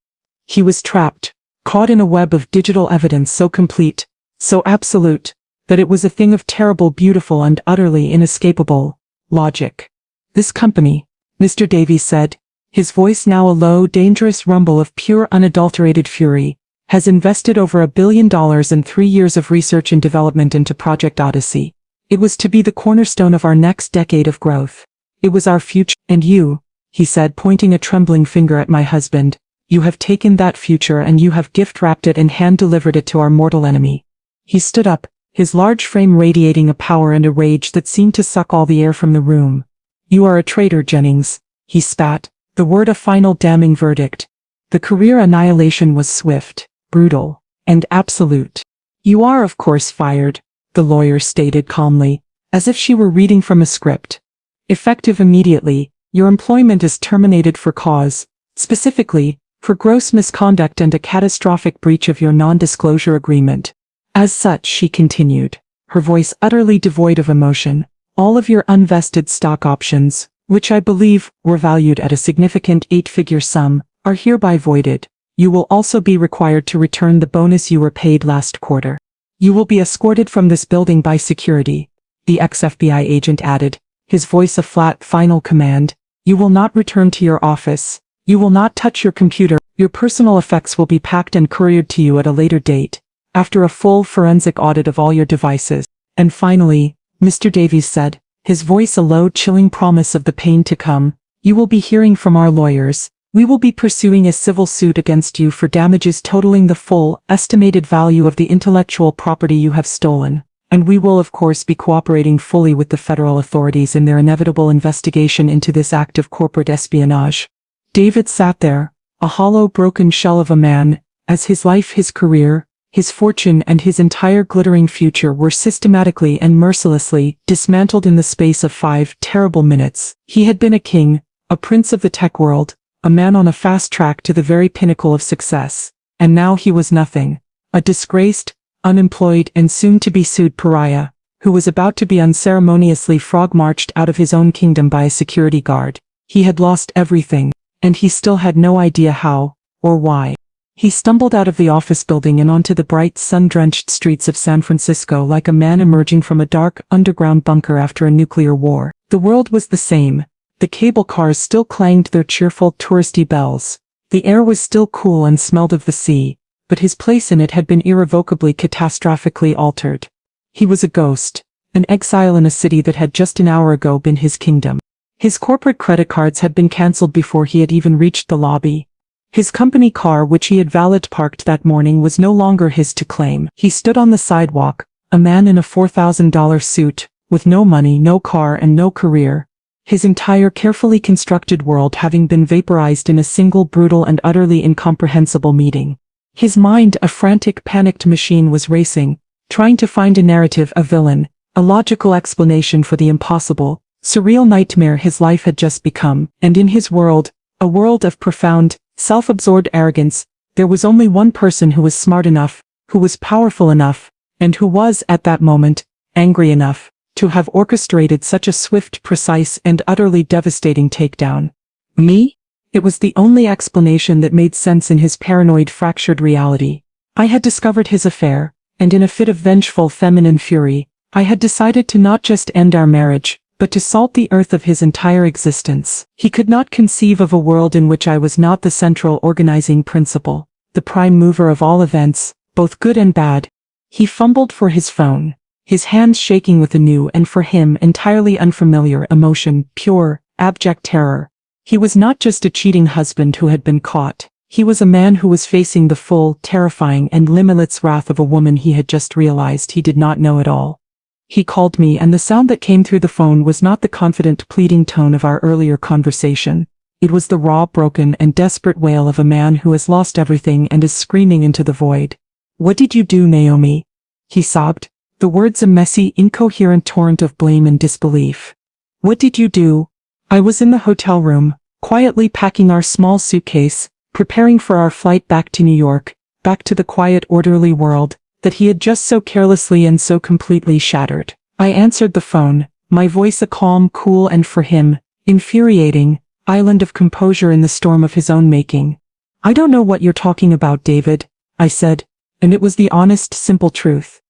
He was trapped, caught in a web of digital evidence so complete, so absolute, that it was a thing of terrible, beautiful and utterly inescapable logic. This company, Mr. Davies said, his voice now a low, dangerous rumble of pure, unadulterated fury, has invested over $1 billion and 3 years of research and development into Project Odyssey. It was to be the cornerstone of our next decade of growth. It was our future, and you, he said, pointing a trembling finger at my husband, you have taken that future and you have gift-wrapped it and hand-delivered it to our mortal enemy. He stood up, his large frame radiating a power and a rage that seemed to suck all the air from the room. You are a traitor, Jennings, he spat, the word a final damning verdict. The career annihilation was swift, brutal, and absolute. You are of course fired, the lawyer stated calmly, as if she were reading from a script. Effective immediately, your employment is terminated for cause, specifically, for gross misconduct and a catastrophic breach of your non-disclosure agreement. As such, she continued, her voice utterly devoid of emotion, all of your unvested stock options, which I believe were valued at a significant 8-figure sum, are hereby voided. You will also be required to return the bonus you were paid last quarter. You will be escorted from this building by security, the ex-FBI agent added, his voice a flat, final command. You will not return to your office. You will not touch your computer. Your personal effects will be packed and couriered to you at a later date, after a full forensic audit of all your devices. And finally, Mr. Davies said, his voice a low, chilling promise of the pain to come, you will be hearing from our lawyers. We will be pursuing a civil suit against you for damages totaling the full, estimated value of the intellectual property you have stolen. And we will of course be cooperating fully with the federal authorities in their inevitable investigation into this act of corporate espionage. David sat there, a hollow, broken shell of a man, as his life, his career, his fortune and his entire glittering future were systematically and mercilessly dismantled in the space of 5 terrible minutes. He had been a king, a prince of the tech world, a man on a fast track to the very pinnacle of success, and now he was nothing, a disgraced, unemployed and soon-to-be-sued pariah, who was about to be unceremoniously frog-marched out of his own kingdom by a security guard. He had lost everything, and he still had no idea how, or why. He stumbled out of the office building and onto the bright, sun-drenched streets of San Francisco like a man emerging from a dark, underground bunker after a nuclear war. The world was the same. The cable cars still clanged their cheerful, touristy bells. The air was still cool and smelled of the sea, but his place in it had been irrevocably, catastrophically altered. He was a ghost, an exile in a city that had just an hour ago been his kingdom. His corporate credit cards had been cancelled before he had even reached the lobby. His company car, which he had valet-parked that morning, was no longer his to claim. He stood on the sidewalk, a man in a $4,000 suit, with no money, no car, and no career. His entire carefully constructed world having been vaporized in a single brutal and utterly incomprehensible meeting. His mind, a frantic, panicked machine, was racing, trying to find a narrative, a villain, a logical explanation for the impossible, surreal nightmare his life had just become. And in his world, a world of profound, self-absorbed arrogance, there was only one person who was smart enough, who was powerful enough, and who was, at that moment, angry enough, to have orchestrated such a swift, precise, and utterly devastating takedown. Me? It was the only explanation that made sense in his paranoid, fractured reality. I had discovered his affair, and in a fit of vengeful feminine fury, I had decided to not just end our marriage, but to salt the earth of his entire existence. He could not conceive of a world in which I was not the central organizing principle, the prime mover of all events, both good and bad. He fumbled for his phone, his hands shaking with a new and for him entirely unfamiliar emotion, pure, abject terror. He was not just a cheating husband who had been caught. He was a man who was facing the full, terrifying, and limitless wrath of a woman he had just realized he did not know at all. He called me, and the sound that came through the phone was not the confident, pleading tone of our earlier conversation. It was the raw, broken, and desperate wail of a man who has lost everything and is screaming into the void. "What did you do, Naomi?" he sobbed, the words a messy, incoherent torrent of blame and disbelief. "What did you do?" I was in the hotel room, quietly packing our small suitcase, preparing for our flight back to New York, back to the quiet, orderly world that he had just so carelessly and so completely shattered. I answered the phone, my voice a calm, cool, and for him, infuriating, island of composure in the storm of his own making. "I don't know what you're talking about, David," I said, and it was the honest, simple truth.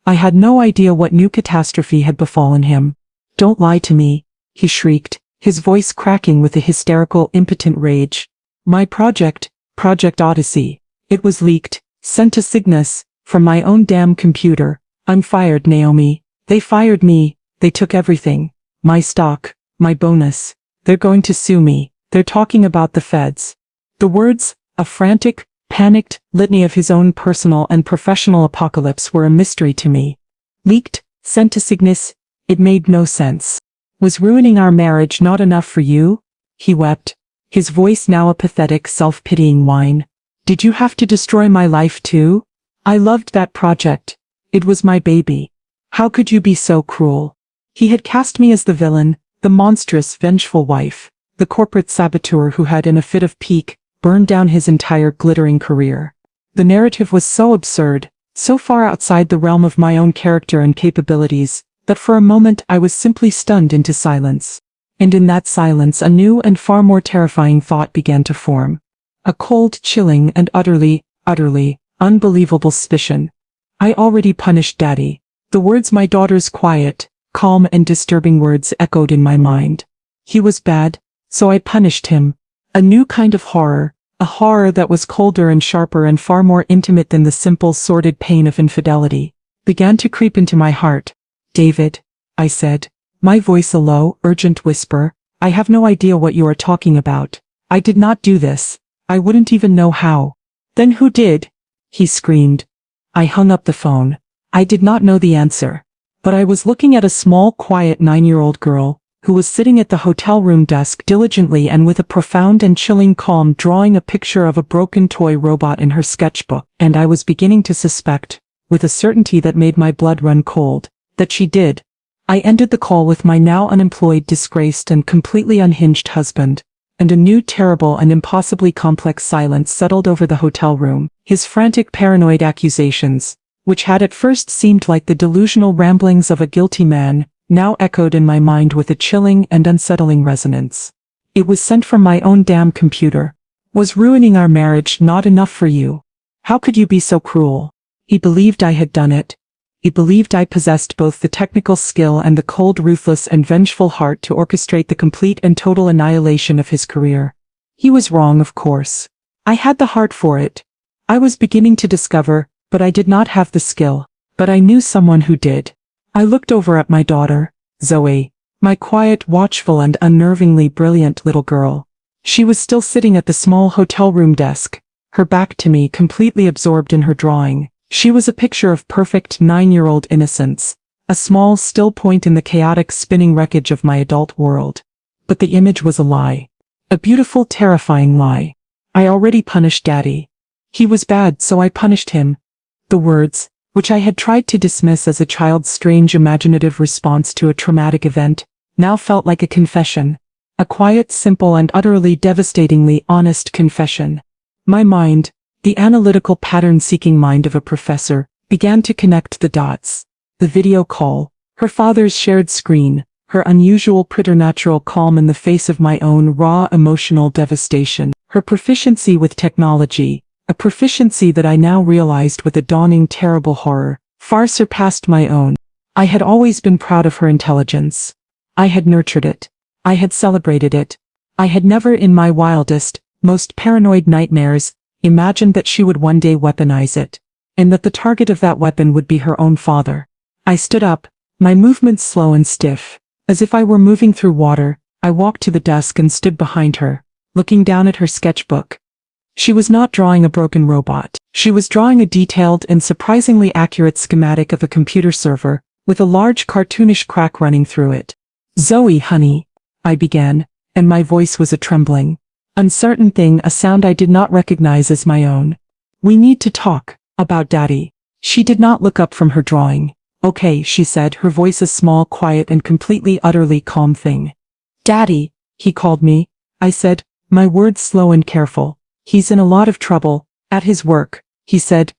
I had no idea what new catastrophe had befallen him. "Don't lie to me," he shrieked, his voice cracking with a hysterical, impotent rage. "My Project Odyssey. It was leaked, sent to Cygnus, from my own damn computer. I'm fired, Naomi. They fired me, they took everything. My stock, my bonus. They're going to sue me. They're talking about the feds." The words, a frantic, panicked litany of his own personal and professional apocalypse, were a mystery to me. Leaked, sent to Cygnus, it made no sense. "Was ruining our marriage not enough for you?" He wept, his voice now a pathetic, self-pitying whine. "Did you have to destroy my life too? I loved that project. It was my baby. How could you be so cruel?" He had cast me as the villain, the monstrous, vengeful wife, the corporate saboteur who had, in a fit of pique, burned down his entire glittering career. The narrative was so absurd, so far outside the realm of my own character and capabilities, that for a moment I was simply stunned into silence. And in that silence a new and far more terrifying thought began to form. A cold, chilling, and utterly unbelievable suspicion. I already punished Daddy. The words, my daughter's quiet, calm, and disturbing words, echoed in my mind. He was bad, so I punished him. A new kind of horror, a horror that was colder and sharper and far more intimate than the simple, sordid pain of infidelity, began to creep into my heart. "David," I said, my voice a low, urgent whisper, "I have no idea what you are talking about. I did not do this. I wouldn't even know how." "Then who did?" he screamed. I hung up the phone. I did not know the answer, but I was looking at a small, quiet 9-year-old girl, who was sitting at the hotel room desk diligently and with a profound and chilling calm drawing a picture of a broken toy robot in her sketchbook, and I was beginning to suspect, with a certainty that made my blood run cold, that she did. I ended the call with my now unemployed, disgraced, and completely unhinged husband, and a new, terrible, and impossibly complex silence settled over the hotel room. His frantic, paranoid accusations, which had at first seemed like the delusional ramblings of a guilty man, now echoed in my mind with a chilling and unsettling resonance. It was sent from my own damn computer. Was ruining our marriage not enough for you? How could you be so cruel? He believed I had done it. He believed I possessed both the technical skill and the cold, ruthless and vengeful heart to orchestrate the complete and total annihilation of his career. He was wrong, of course. I had the heart for it. I was beginning to discover, but I did not have the skill. But I knew someone who did. I looked over at my daughter, Zoe, my quiet, watchful and unnervingly brilliant little girl. She was still sitting at the small hotel room desk, her back to me, completely absorbed in her drawing. She was a picture of perfect 9-year-old innocence, a small, still point in the chaotic, spinning wreckage of my adult world. But the image was a lie. A beautiful, terrifying lie. I already punished Daddy. He was bad, so I punished him. The words, which I had tried to dismiss as a child's strange imaginative response to a traumatic event, now felt like a confession. A quiet, simple and utterly devastatingly honest confession. My mind, the analytical pattern-seeking mind of a professor, began to connect the dots. The video call, her father's shared screen, her unusual preternatural calm in the face of my own raw emotional devastation, her proficiency with technology, a proficiency that I now realized with a dawning terrible horror, far surpassed my own. I had always been proud of her intelligence. I had nurtured it. I had celebrated it. I had never in my wildest, most paranoid nightmares, imagined that she would one day weaponize it, and that the target of that weapon would be her own father. I stood up, my movements slow and stiff. As if I were moving through water, I walked to the desk and stood behind her, looking down at her sketchbook. She was not drawing a broken robot. She was drawing a detailed and surprisingly accurate schematic of a computer server, with a large cartoonish crack running through it. "Zoe, honey," I began, and my voice was a trembling, uncertain thing, a sound I did not recognize as my own. "We need to talk about Daddy." She did not look up from her drawing. "Okay," she said, her voice a small, quiet and completely, utterly calm thing. "Daddy," he called me, I said, my words slow and careful. "He's in a lot of trouble, at his work," he said.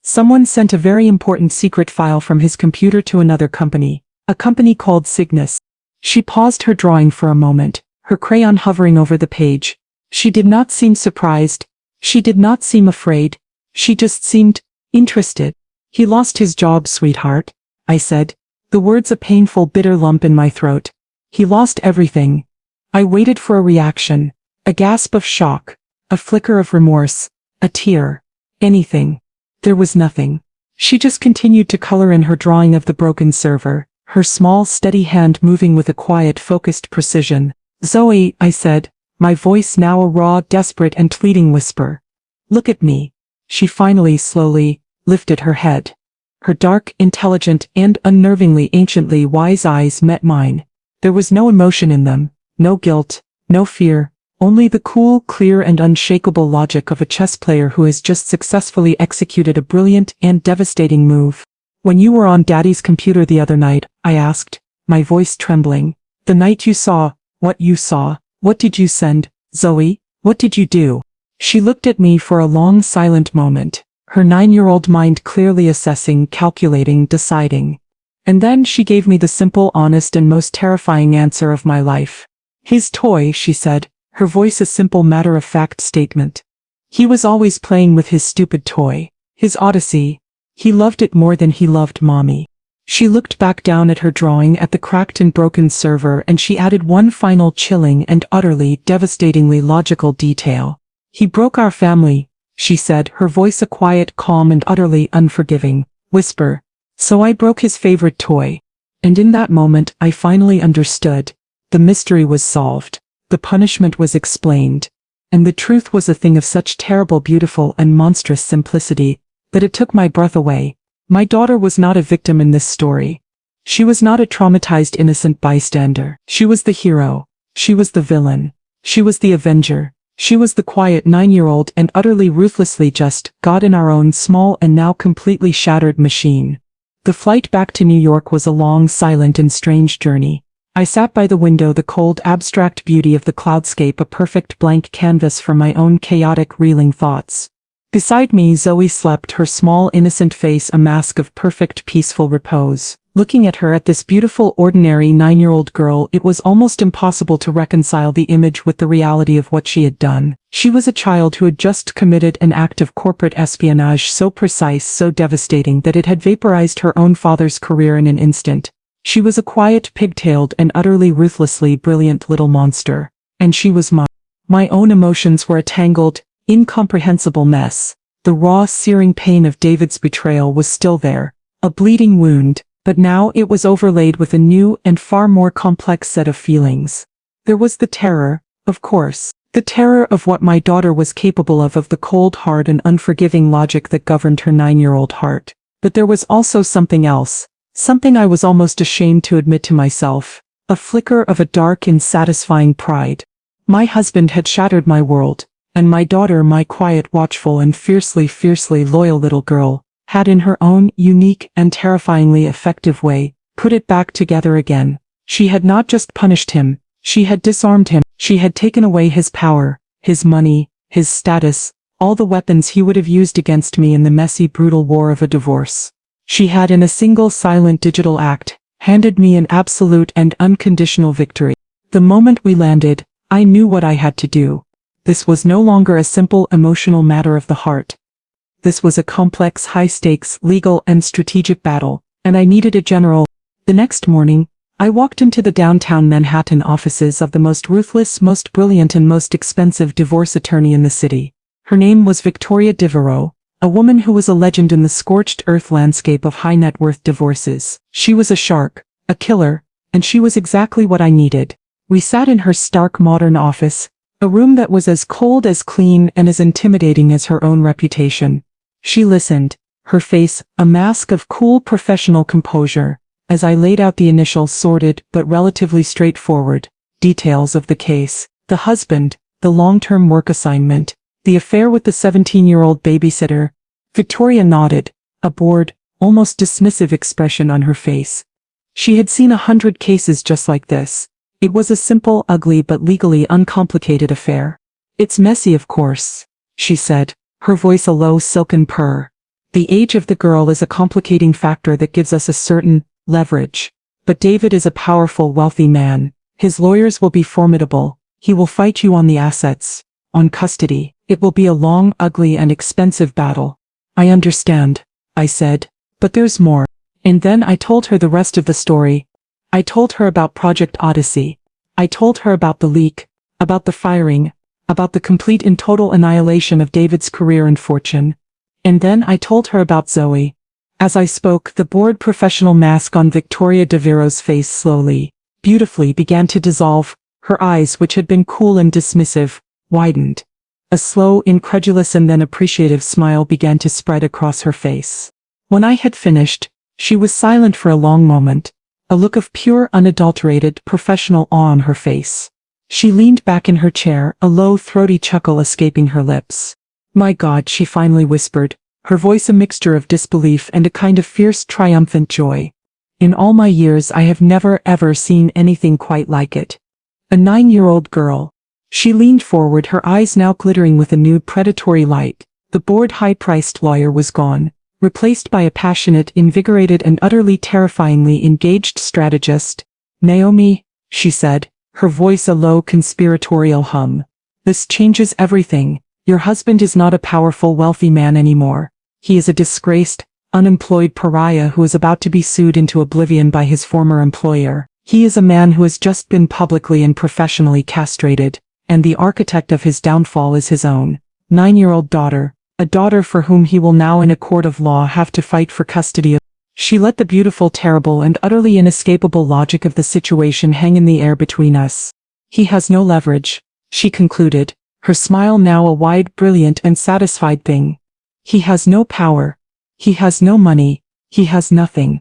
"Someone sent a very important secret file from his computer to another company, a company called Cygnus." She paused her drawing for a moment, her crayon hovering over the page. She did not seem surprised. She did not seem afraid. She just seemed interested. "He lost his job, sweetheart," I said, the words a painful, bitter lump in my throat. "He lost everything." I waited for a reaction, a gasp of shock, a flicker of remorse, a tear, anything. There was nothing. She just continued to color in her drawing of the broken server, her small, steady hand moving with a quiet, focused precision. "Zoe," I said, my voice now a raw, desperate and pleading whisper. "Look at me." She finally, slowly, lifted her head. Her dark, intelligent, and unnervingly anciently wise eyes met mine. There was no emotion in them, no guilt, no fear, only the cool, clear and unshakable logic of a chess player who has just successfully executed a brilliant and devastating move. "When you were on Daddy's computer the other night," I asked, my voice trembling, "the night you saw, what you saw, what did you send, Zoe? What did you do?" She looked at me for a long silent moment, her 9-year-old mind clearly assessing, calculating, deciding. And then she gave me the simple, honest and most terrifying answer of my life. "His toy," she said, her voice a simple matter-of-fact statement. "He was always playing with his stupid toy, his Odyssey. He loved it more than he loved Mommy." She looked back down at her drawing, at the cracked and broken server, and she added one final chilling and utterly, devastatingly logical detail. "He broke our family," she said, her voice a quiet, calm and utterly unforgiving whisper. "So I broke his favorite toy." And in that moment I finally understood. The mystery was solved. The punishment was explained. And the truth was a thing of such terrible, beautiful and monstrous simplicity that it took my breath away. My daughter was not a victim in this story. She was not a traumatized innocent bystander. She was the hero. She was the villain. She was the avenger. She was the quiet 9-year-old and utterly ruthlessly just God in our own small and now completely shattered machine. The flight back to New York was a long, silent and strange journey. I sat by the window, the cold, abstract beauty of the cloudscape a perfect blank canvas for my own chaotic, reeling thoughts. Beside me Zoe slept, her small innocent face a mask of perfect peaceful repose. Looking at her, at this beautiful ordinary 9-year-old girl, it was almost impossible to reconcile the image with the reality of what she had done. She was a child who had just committed an act of corporate espionage so precise, so devastating that it had vaporized her own father's career in an instant. She was a quiet, pigtailed, and utterly ruthlessly brilliant little monster. And she was mine. My own emotions were a tangled, incomprehensible mess. The raw, searing pain of David's betrayal was still there, a bleeding wound, but now it was overlaid with a new and far more complex set of feelings. There was the terror, of course, the terror of what my daughter was capable of the cold, hard, and unforgiving logic that governed her 9-year-old heart. But there was also something else, something I was almost ashamed to admit to myself, a flicker of a dark and satisfying pride. My husband had shattered my world, and my daughter, my quiet, watchful, and fiercely loyal little girl, had in her own unique and terrifyingly effective way, put it back together again. She had not just punished him, she had disarmed him, she had taken away his power, his money, his status, all the weapons he would have used against me in the messy, brutal war of a divorce. She had, in a single silent digital act, handed me an absolute and unconditional victory. The moment we landed, I knew what I had to do. This was no longer a simple emotional matter of the heart. This was a complex, high-stakes, legal and strategic battle, and I needed a general. The next morning, I walked into the downtown Manhattan offices of the most ruthless, most brilliant, and most expensive divorce attorney in the city. Her name was Victoria Devereaux, a woman who was a legend in the scorched earth landscape of high-net-worth divorces. She was a shark, a killer, and she was exactly what I needed. We sat in her stark modern office, a room that was as cold, as clean, and as intimidating as her own reputation. She listened, her face a mask of cool professional composure, as I laid out the initial sordid but relatively straightforward details of the case: the husband, the long-term work assignment, the affair with the 17-year-old babysitter. Victoria nodded, a bored, almost dismissive expression on her face. She had seen 100 cases just like this. It was a simple, ugly, but legally uncomplicated affair. "It's messy, of course," she said, her voice a low, silken purr. "The age of the girl is a complicating factor that gives us a certain leverage. But David is a powerful, wealthy man. His lawyers will be formidable. He will fight you on the assets, on custody. It will be a long, ugly, and expensive battle." "I understand," I said, "but there's more." And then I told her the rest of the story. I told her about Project Odyssey. I told her about the leak, about the firing, about the complete and total annihilation of David's career and fortune. And then I told her about Zoe. As I spoke, the bored professional mask on Victoria Devereaux's face slowly, beautifully began to dissolve. Her eyes, which had been cool and dismissive, widened. A slow, incredulous, and then appreciative smile began to spread across her face. When I had finished, she was silent for a long moment, a look of pure, unadulterated, professional awe on her face. She leaned back in her chair, a low, throaty chuckle escaping her lips. "My God," she finally whispered, her voice a mixture of disbelief and a kind of fierce, triumphant joy. "In all my years I have never ever seen anything quite like it. A 9-year-old girl." She leaned forward, her eyes now glittering with a new predatory light. The bored, high-priced lawyer was gone, replaced by a passionate, invigorated, and utterly terrifyingly engaged strategist. "Naomi," she said, her voice a low, conspiratorial hum, "this changes everything. Your husband is not a powerful, wealthy man anymore. He is a disgraced, unemployed pariah who is about to be sued into oblivion by his former employer. He is a man who has just been publicly and professionally castrated, and the architect of his downfall is his own 9-year-old daughter, a daughter for whom he will now in a court of law have to fight for custody of." She let the beautiful, terrible, and utterly inescapable logic of the situation hang in the air between us. "He has no leverage," she concluded, her smile now a wide, brilliant, and satisfied thing. "He has no power. He has no money. He has nothing.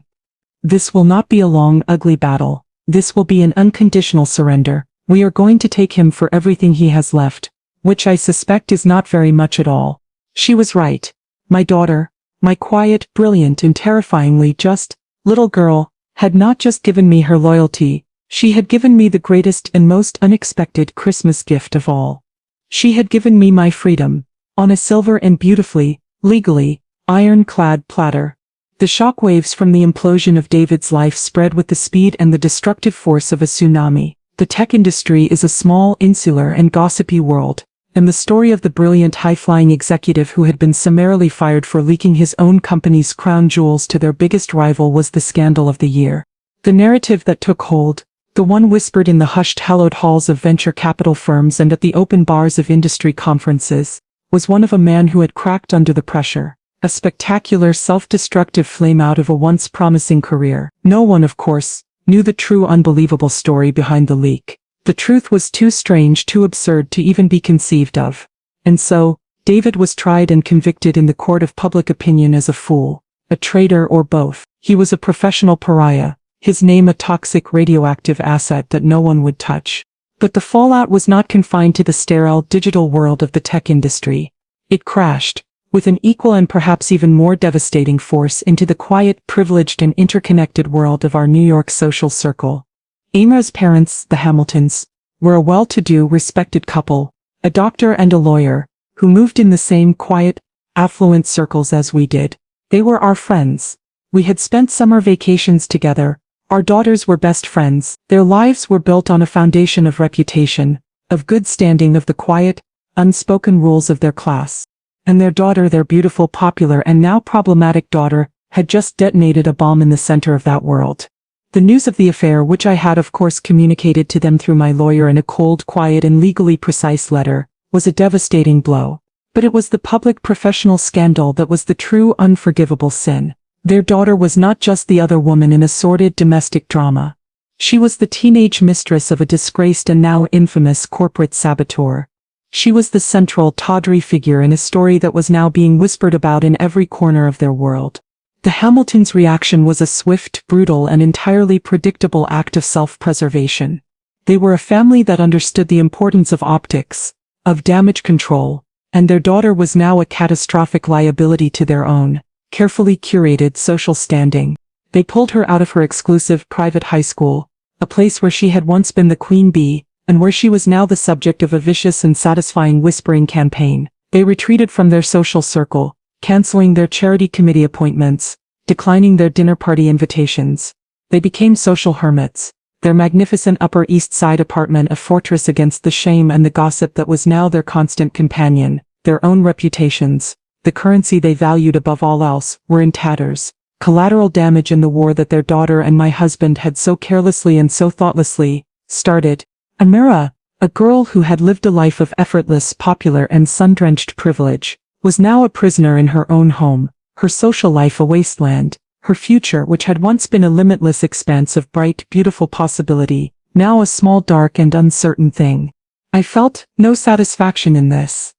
This will not be a long, ugly battle. This will be an unconditional surrender. We are going to take him for everything he has left, which I suspect is not very much at all." She was right. My daughter, my quiet, brilliant, and terrifyingly just, little girl, had not just given me her loyalty, she had given me the greatest and most unexpected Christmas gift of all. She had given me my freedom, on a silver and beautifully, legally, iron-clad platter. The shockwaves from the implosion of David's life spread with the speed and the destructive force of a tsunami. The tech industry is a small, insular and gossipy world, and the story of the brilliant high-flying executive who had been summarily fired for leaking his own company's crown jewels to their biggest rival was the scandal of the year. The narrative that took hold, the one whispered in the hushed hallowed halls of venture capital firms and at the open bars of industry conferences, was one of a man who had cracked under the pressure, a spectacular self-destructive flame out of a once promising career. No one, of course, knew the true unbelievable story behind the leak. The truth was too strange, too absurd to even be conceived of. And so, David was tried and convicted in the court of public opinion as a fool, a traitor or both. He was a professional pariah, his name a toxic radioactive asset that no one would touch. But the fallout was not confined to the sterile digital world of the tech industry. It crashed, with an equal and perhaps even more devastating force, into the quiet, privileged and interconnected world of our New York social circle. Amra's parents, the Hamiltons, were a well-to-do, respected couple, a doctor and a lawyer, who moved in the same quiet, affluent circles as we did. They were our friends. We had spent summer vacations together. Our daughters were best friends. Their lives were built on a foundation of reputation, of good standing, of the quiet, unspoken rules of their class. And their daughter, their beautiful, popular and now problematic daughter, had just detonated a bomb in the center of that world. The news of the affair, which I had of course communicated to them through my lawyer in a cold, quiet and legally precise letter, was a devastating blow. But it was the public professional scandal that was the true unforgivable sin. Their daughter was not just the other woman in a sordid domestic drama. She was the teenage mistress of a disgraced and now infamous corporate saboteur. She was the central, tawdry figure in a story that was now being whispered about in every corner of their world. The Hamiltons' reaction was a swift, brutal and entirely predictable act of self-preservation. They were a family that understood the importance of optics, of damage control, and their daughter was now a catastrophic liability to their own, carefully curated social standing. They pulled her out of her exclusive private high school, a place where she had once been the queen bee, and where she was now the subject of a vicious and satisfying whispering campaign. They retreated from their social circle, canceling their charity committee appointments, declining their dinner party invitations. They became social hermits, their magnificent Upper East Side apartment a fortress against the shame and the gossip that was now their constant companion. Their own reputations, the currency they valued above all else, were in tatters. Collateral damage in the war that their daughter and my husband had so carelessly and so thoughtlessly started. Amira, a girl who had lived a life of effortless, popular and sun-drenched privilege, was now a prisoner in her own home, her social life a wasteland, her future, which had once been a limitless expanse of bright, beautiful possibility, now a small, dark and uncertain thing. I felt no satisfaction in this.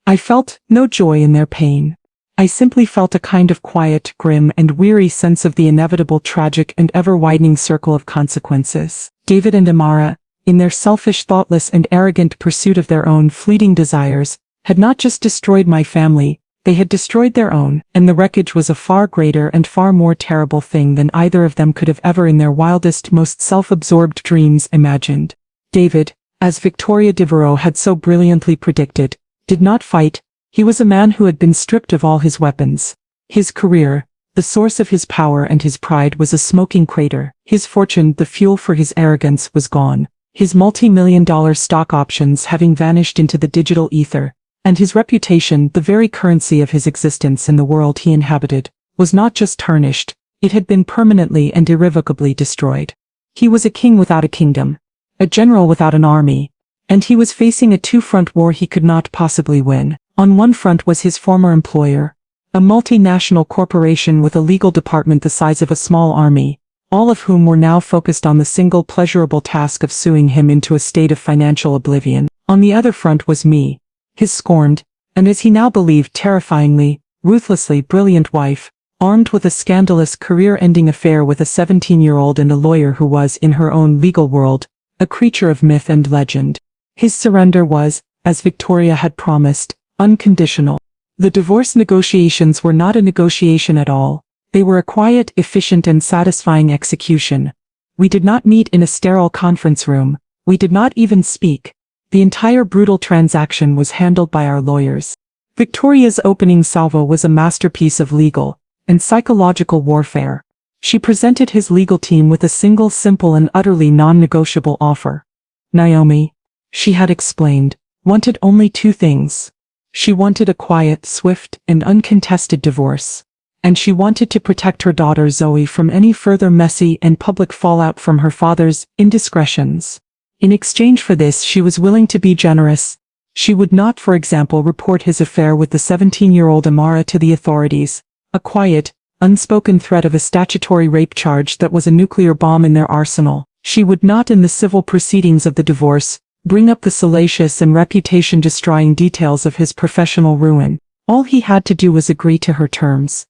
I felt no joy in their pain. I simply felt a kind of quiet, grim and weary sense of the inevitable, tragic and ever-widening circle of consequences. David and Amara, in their selfish, thoughtless and arrogant pursuit of their own fleeting desires, had not just destroyed my family, they had destroyed their own, and the wreckage was a far greater and far more terrible thing than either of them could have ever in their wildest, most self-absorbed dreams imagined. David, as Victoria Devereux had so brilliantly predicted, did not fight. He was a man who had been stripped of all his weapons. His career, the source of his power and his pride, was a smoking crater. His fortune, the fuel for his arrogance, was gone. His multi-million-dollar stock options having vanished into the digital ether, and his reputation, the very currency of his existence in the world he inhabited, was not just tarnished, it had been permanently and irrevocably destroyed. He was a king without a kingdom, a general without an army, and he was facing a two-front war he could not possibly win. On one front was his former employer, a multinational corporation with a legal department the size of a small army, all of whom were now focused on the single pleasurable task of suing him into a state of financial oblivion. On the other front was me, his scorned, and as he now believed terrifyingly, ruthlessly brilliant wife, armed with a scandalous career-ending affair with a 17-year-old and a lawyer who was, in her own legal world, a creature of myth and legend. His surrender was, as Victoria had promised, unconditional. The divorce negotiations were not a negotiation at all. They were a quiet, efficient and satisfying execution. We did not meet in a sterile conference room. We did not even speak. The entire brutal transaction was handled by our lawyers. Victoria's opening salvo was a masterpiece of legal and psychological warfare. She presented his legal team with a single simple and utterly non-negotiable offer. Naomi, she had explained, wanted only two things. She wanted a quiet, swift, and uncontested divorce. And she wanted to protect her daughter Zoe from any further messy and public fallout from her father's indiscretions. In exchange for this, she was willing to be generous. She would not, for example, report his affair with the 17-year-old Amara to the authorities, a quiet, unspoken threat of a statutory rape charge that was a nuclear bomb in their arsenal. She would not, in the civil proceedings of the divorce, bring up the salacious and reputation-destroying details of his professional ruin. All he had to do was agree to her terms.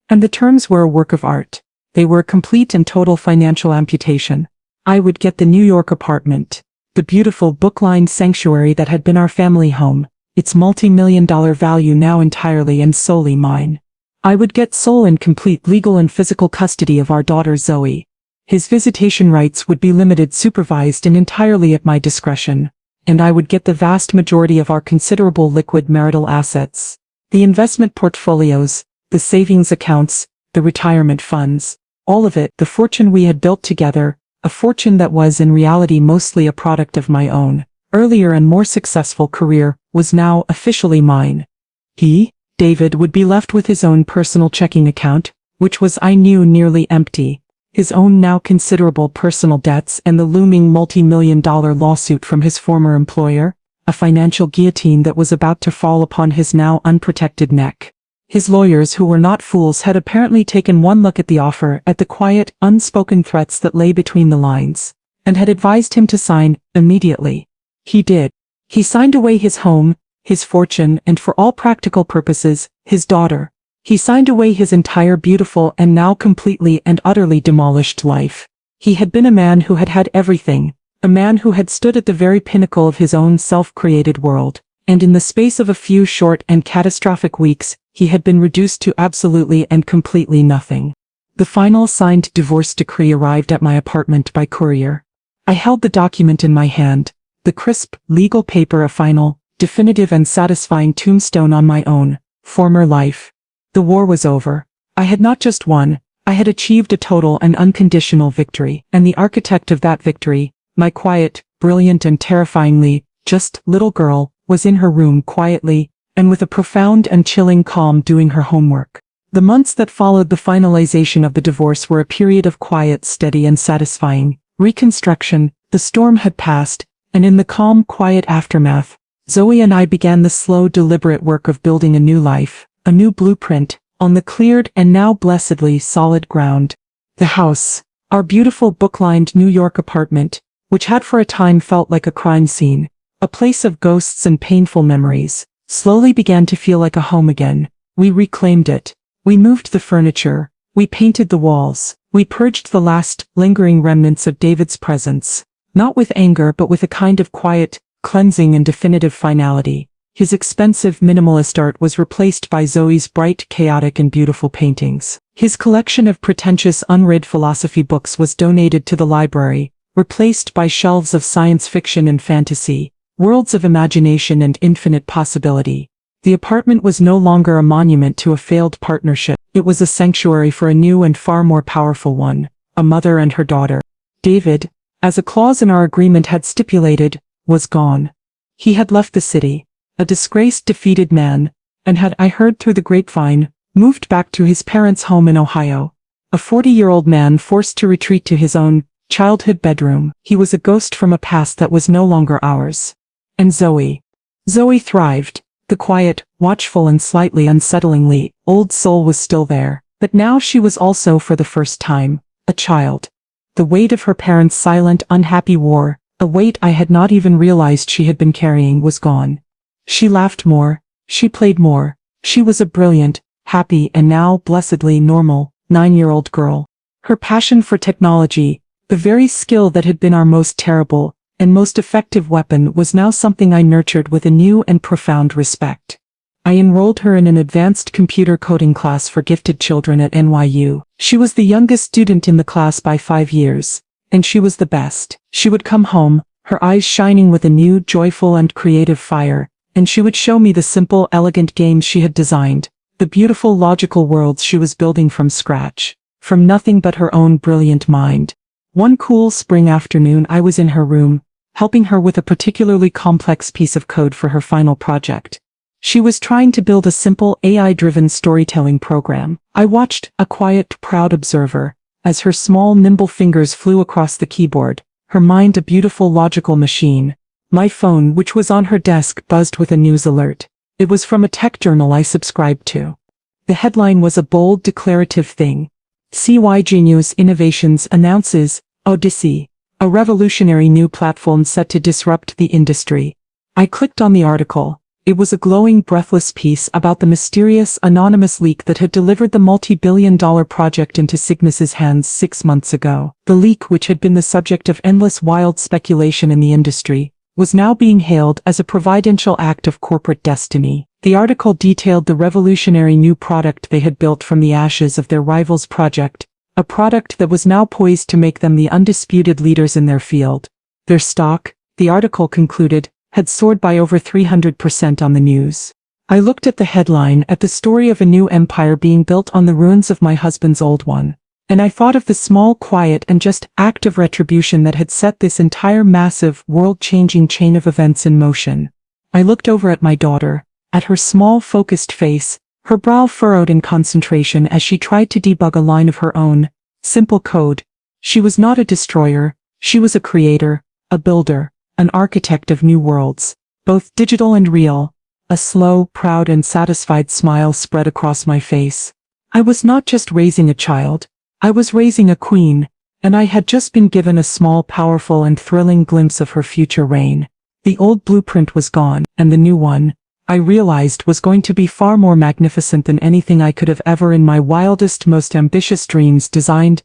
And the terms were a work of art. They were a complete and total financial amputation. I would get the New York apartment, the beautiful book-lined sanctuary that had been our family home, its multi-million-dollar value now entirely and solely mine. I would get sole and complete legal and physical custody of our daughter Zoe. His visitation rights would be limited, supervised, and entirely at my discretion. And I would get the vast majority of our considerable liquid marital assets. The investment portfolios, the savings accounts, the retirement funds, all of it, the fortune we had built together, a fortune that was in reality mostly a product of my own earlier and more successful career, was now officially mine. He, David, would be left with his own personal checking account, which was, I knew, nearly empty, his own now considerable personal debts, and the looming multi-million-dollar lawsuit from his former employer, a financial guillotine that was about to fall upon his now unprotected neck. His lawyers, who were not fools, had apparently taken one look at the offer, at the quiet, unspoken threats that lay between the lines, and had advised him to sign immediately. He did. He signed away his home, his fortune, and for all practical purposes, his daughter. He signed away his entire beautiful and now completely and utterly demolished life. He had been a man who had had everything, a man who had stood at the very pinnacle of his own self-created world, and in the space of a few short and catastrophic weeks, he had been reduced to absolutely and completely nothing. The final signed divorce decree arrived at my apartment by courier. I held the document in my hand, the crisp, legal paper, a final, definitive and satisfying tombstone on my own former life. The war was over. I had not just won, I had achieved a total and unconditional victory, and the architect of that victory, my quiet, brilliant and terrifyingly just little girl, was in her room quietly, and with a profound and chilling calm doing her homework. The months that followed the finalization of the divorce were a period of quiet, steady and satisfying reconstruction. The storm had passed, and in the calm, quiet aftermath, Zoe and I began the slow, deliberate work of building a new life, a new blueprint, on the cleared and now blessedly solid ground. The house, our beautiful book-lined New York apartment, which had for a time felt like a crime scene, a place of ghosts and painful memories, slowly began to feel like a home again. We reclaimed it. We moved the furniture. We painted the walls. We purged the last, lingering remnants of David's presence, not with anger but with a kind of quiet, cleansing and definitive finality. His expensive minimalist art was replaced by Zoe's bright, chaotic and beautiful paintings. His collection of pretentious, unread philosophy books was donated to the library, replaced by shelves of science fiction and fantasy, worlds of imagination and infinite possibility. The apartment was no longer a monument to a failed partnership. It was a sanctuary for a new and far more powerful one, a mother and her daughter. David, as a clause in our agreement had stipulated, was gone. He had left the city, a disgraced, defeated man, and had, I heard through the grapevine, moved back to his parents' home in Ohio. A 40-year-old man forced to retreat to his own childhood bedroom. He was a ghost from a past that was no longer ours. And Zoe. Zoe thrived. The quiet, watchful and slightly unsettlingly old soul was still there, but now she was also, for the first time, a child. The weight of her parents' silent, unhappy war, a weight I had not even realized she had been carrying, was gone. She laughed more, she played more, she was a brilliant, happy and now blessedly normal 9-year-old girl. Her passion for technology, the very skill that had been our most terrible and most effective weapon, was now something I nurtured with a new and profound respect. I enrolled her in an advanced computer coding class for gifted children at NYU. She was the youngest student in the class by 5 years, and she was the best. She would come home, her eyes shining with a new, joyful and creative fire, and she would show me the simple, elegant games she had designed, the beautiful, logical worlds she was building from scratch, from nothing but her own brilliant mind. One cool spring afternoon I was in her room, helping her with a particularly complex piece of code for her final project. She was trying to build a simple AI-driven storytelling program. I watched, a quiet, proud observer, as her small, nimble fingers flew across the keyboard, her mind a beautiful logical machine. My phone, which was on her desk, buzzed with a news alert. It was from a tech journal I subscribed to. The headline was a bold, declarative thing. CY Genius Innovations announces Odyssey, a revolutionary new platform set to disrupt the industry. I clicked on the article. It was a glowing, breathless piece about the mysterious, anonymous leak that had delivered the multi-billion-dollar project into Cygnus's hands 6 months ago. The leak, which had been the subject of endless wild speculation in the industry, was now being hailed as a providential act of corporate destiny. The article detailed the revolutionary new product they had built from the ashes of their rival's project, a product that was now poised to make them the undisputed leaders in their field. Their stock, the article concluded, had soared by over 300% on the news. I looked at the headline, at the story of a new empire being built on the ruins of my husband's old one, and I thought of the small, quiet, and just act of retribution that had set this entire massive, world-changing chain of events in motion. I looked over at my daughter, at her small, focused face, her brow furrowed in concentration as she tried to debug a line of her own, simple code. She was not a destroyer, she was a creator, a builder, an architect of new worlds, both digital and real. A slow, proud, and satisfied smile spread across my face. I was not just raising a child, I was raising a queen, and I had just been given a small, powerful, and thrilling glimpse of her future reign. The old blueprint was gone, and the new one, I realized, was going to be far more magnificent than anything I could have ever in my wildest, most ambitious dreams designed.